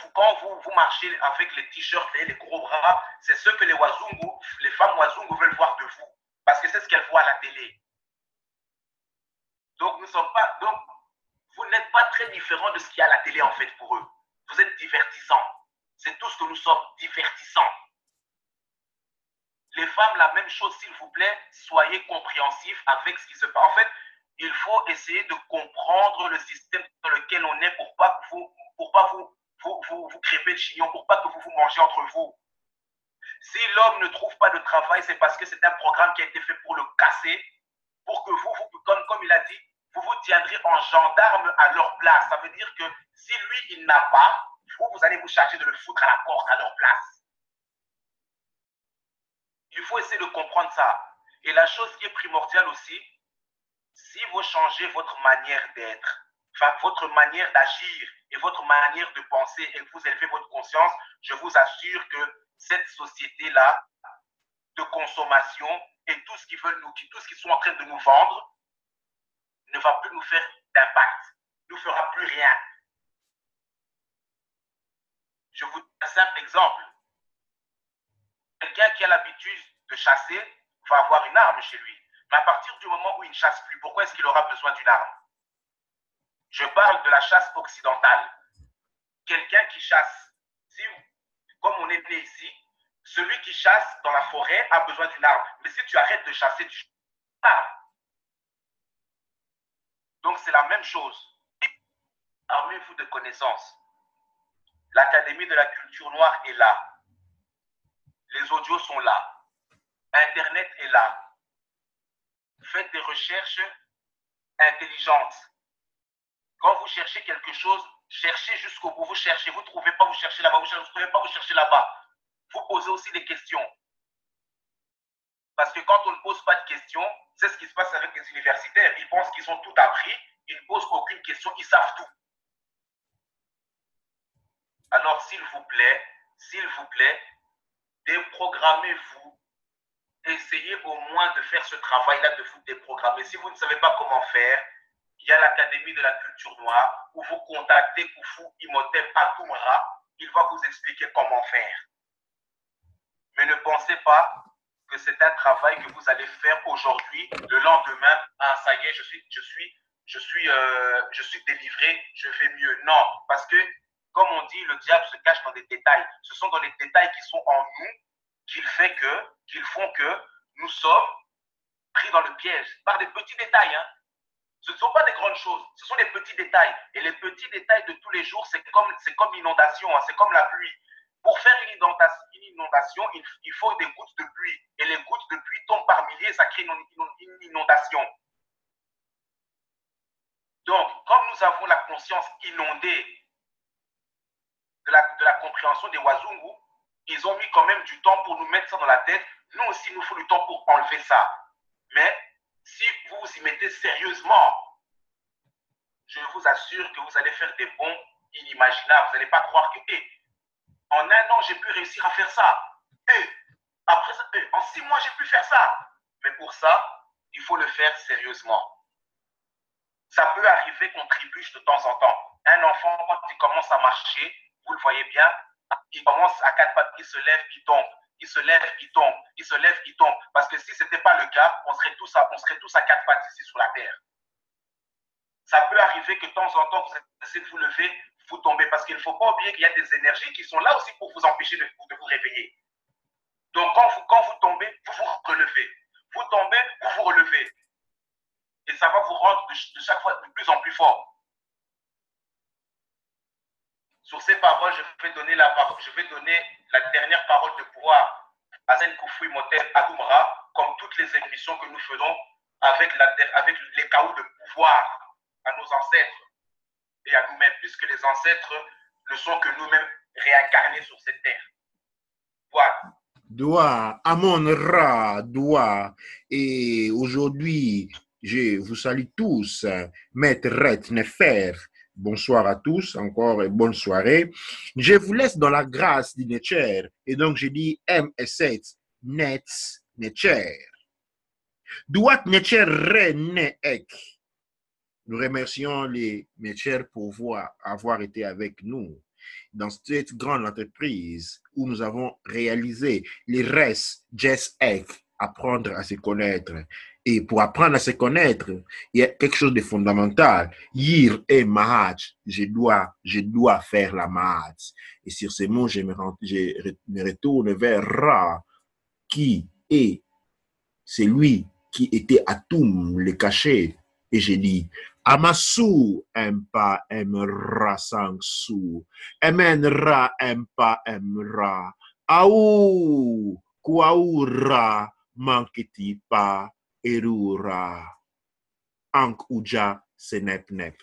vous marchez avec les t-shirts et les gros bras, c'est ce que les femmes Wazungu veulent voir de vous. Parce que c'est ce qu'elles voient à la télé. Donc, vous n'êtes pas très différent de ce qu'il y a à la télé en fait pour eux. Vous êtes divertissants. C'est tout ce que nous sommes, divertissants. Les femmes, la même chose, s'il vous plaît, soyez compréhensifs avec ce qui se passe. En fait, il faut essayer de comprendre le système dans lequel on est pour pas vous crêper de chignon, pour pas que vous mangez entre vous. Si l'homme ne trouve pas de travail, c'est parce que c'est un programme qui a été fait pour le casser, pour que comme il a dit, vous tiendrez en gendarme à leur place. Ça veut dire que si lui, il n'a pas, vous allez vous charger de le foutre à la porte à leur place. Il faut essayer de comprendre ça. Et la chose qui est primordiale aussi, si vous changez votre manière d'être, votre manière d'agir et votre manière de penser et que vous élevez votre conscience, je vous assure que cette société-là de consommation et tout ce qu'ils sont en train de nous vendre ne va plus nous faire d'impact, ne nous fera plus rien. Je vous donne un simple exemple. Quelqu'un qui a l'habitude de chasser va avoir une arme chez lui. Mais à partir du moment où il ne chasse plus, pourquoi est-ce qu'il aura besoin d'une arme? Je parle de la chasse occidentale. Quelqu'un qui chasse, comme on est né ici, celui qui chasse dans la forêt a besoin d'une arme. Mais si tu arrêtes de chasser, tu chasses une arme. Donc c'est la même chose. armez-vous de connaissances. L'Académie de la culture noire est là. Les audios sont là. Internet est là. Faites des recherches intelligentes. Quand vous cherchez quelque chose, cherchez jusqu'au bout. Vous cherchez, vous ne trouvez pas, vous cherchez là-bas. Vous ne trouvez pas, vous cherchez là-bas. Vous posez aussi des questions. Parce que quand on ne pose pas de questions, c'est ce qui se passe avec les universitaires. Ils pensent qu'ils ont tout appris. Ils ne posent aucune question. Ils savent tout. Alors, s'il vous plaît, déprogrammez-vous. Essayez au moins de faire ce travail-là de vous déprogrammer. Si vous ne savez pas comment faire, il y a l'Académie de la culture noire où vous contactez Koufou Imhotep Atoumra. Il va vous expliquer comment faire. Mais ne pensez pas que c'est un travail que vous allez faire aujourd'hui, le lendemain, ah ça y est, je suis délivré, je vais mieux. Non, parce que, comme on dit, le diable se cache dans des détails. Ce sont dans les détails qui sont en nous qu'ils font que nous sommes pris dans le piège par des petits détails. Hein. Ce ne sont pas des grandes choses, ce sont des petits détails. Et les petits détails de tous les jours, c'est comme l'inondation, hein, c'est comme la pluie. Pour faire une inondation, il faut des gouttes de pluie. Et les gouttes de pluie tombent par milliers, ça crée une inondation. Donc, comme nous avons la conscience inondée de la compréhension des Wazungu, ils ont mis quand même du temps pour nous mettre ça dans la tête. Nous aussi, il nous faut du temps pour enlever ça. Mais si vous vous y mettez sérieusement, je vous assure que vous allez faire des bons inimaginables. Vous n'allez pas croire que, en un an, j'ai pu réussir à faire ça. Après ça, en 6 mois, j'ai pu faire ça. Mais pour ça, il faut le faire sérieusement. Ça peut arriver qu'on trébuche de temps en temps. Un enfant, quand il commence à marcher, vous le voyez bien, il commence à 4 pattes, il se lève, il tombe. Il se lève, il tombe. Il se lève, il tombe. Parce que si ce n'était pas le cas, on serait tous à 4 pattes ici sur la terre. Ça peut arriver que de temps en temps, vous essayez de vous lever, vous tombez. Parce qu'il ne faut pas oublier qu'il y a des énergies qui sont là aussi pour vous empêcher de vous réveiller. Donc, quand vous tombez, vous vous relevez. Vous tombez, vous vous relevez. Et ça va vous rendre de chaque fois de plus en plus fort. Sur ces paroles, je vais donner la dernière parole de pouvoir à Zen Koufou Imhotep Atoumra, comme toutes les émissions que nous faisons avec les chaos de pouvoir à nos ancêtres et à nous-mêmes, puisque les ancêtres ne sont que nous-mêmes réincarnés sur cette terre. Voilà. Doua, Amon-Ra, Doua. Et aujourd'hui, je vous salue tous, Maître Ret Nefer. Bonsoir à tous, encore et bonne soirée. Je vous laisse dans la grâce du Netcher. Et donc, je dis M7, Nets, Netcher. Douat Netcher Renek. Nous remercions les Netcher pour avoir été avec nous dans cette grande entreprise où nous avons réalisé les restes Jess Ek, apprendre à se connaître. Et pour apprendre à se connaître, il y a quelque chose de fondamental. Yir et Mahat, je dois faire la Mahat. Et sur ces mots, je me retourne vers Ra, qui est celui qui était Atum, le caché. Et j'ai dit, Amasu empa emra sangsu, emenra empa emra, au kwaura manketi pa erura, ank uja senep nep.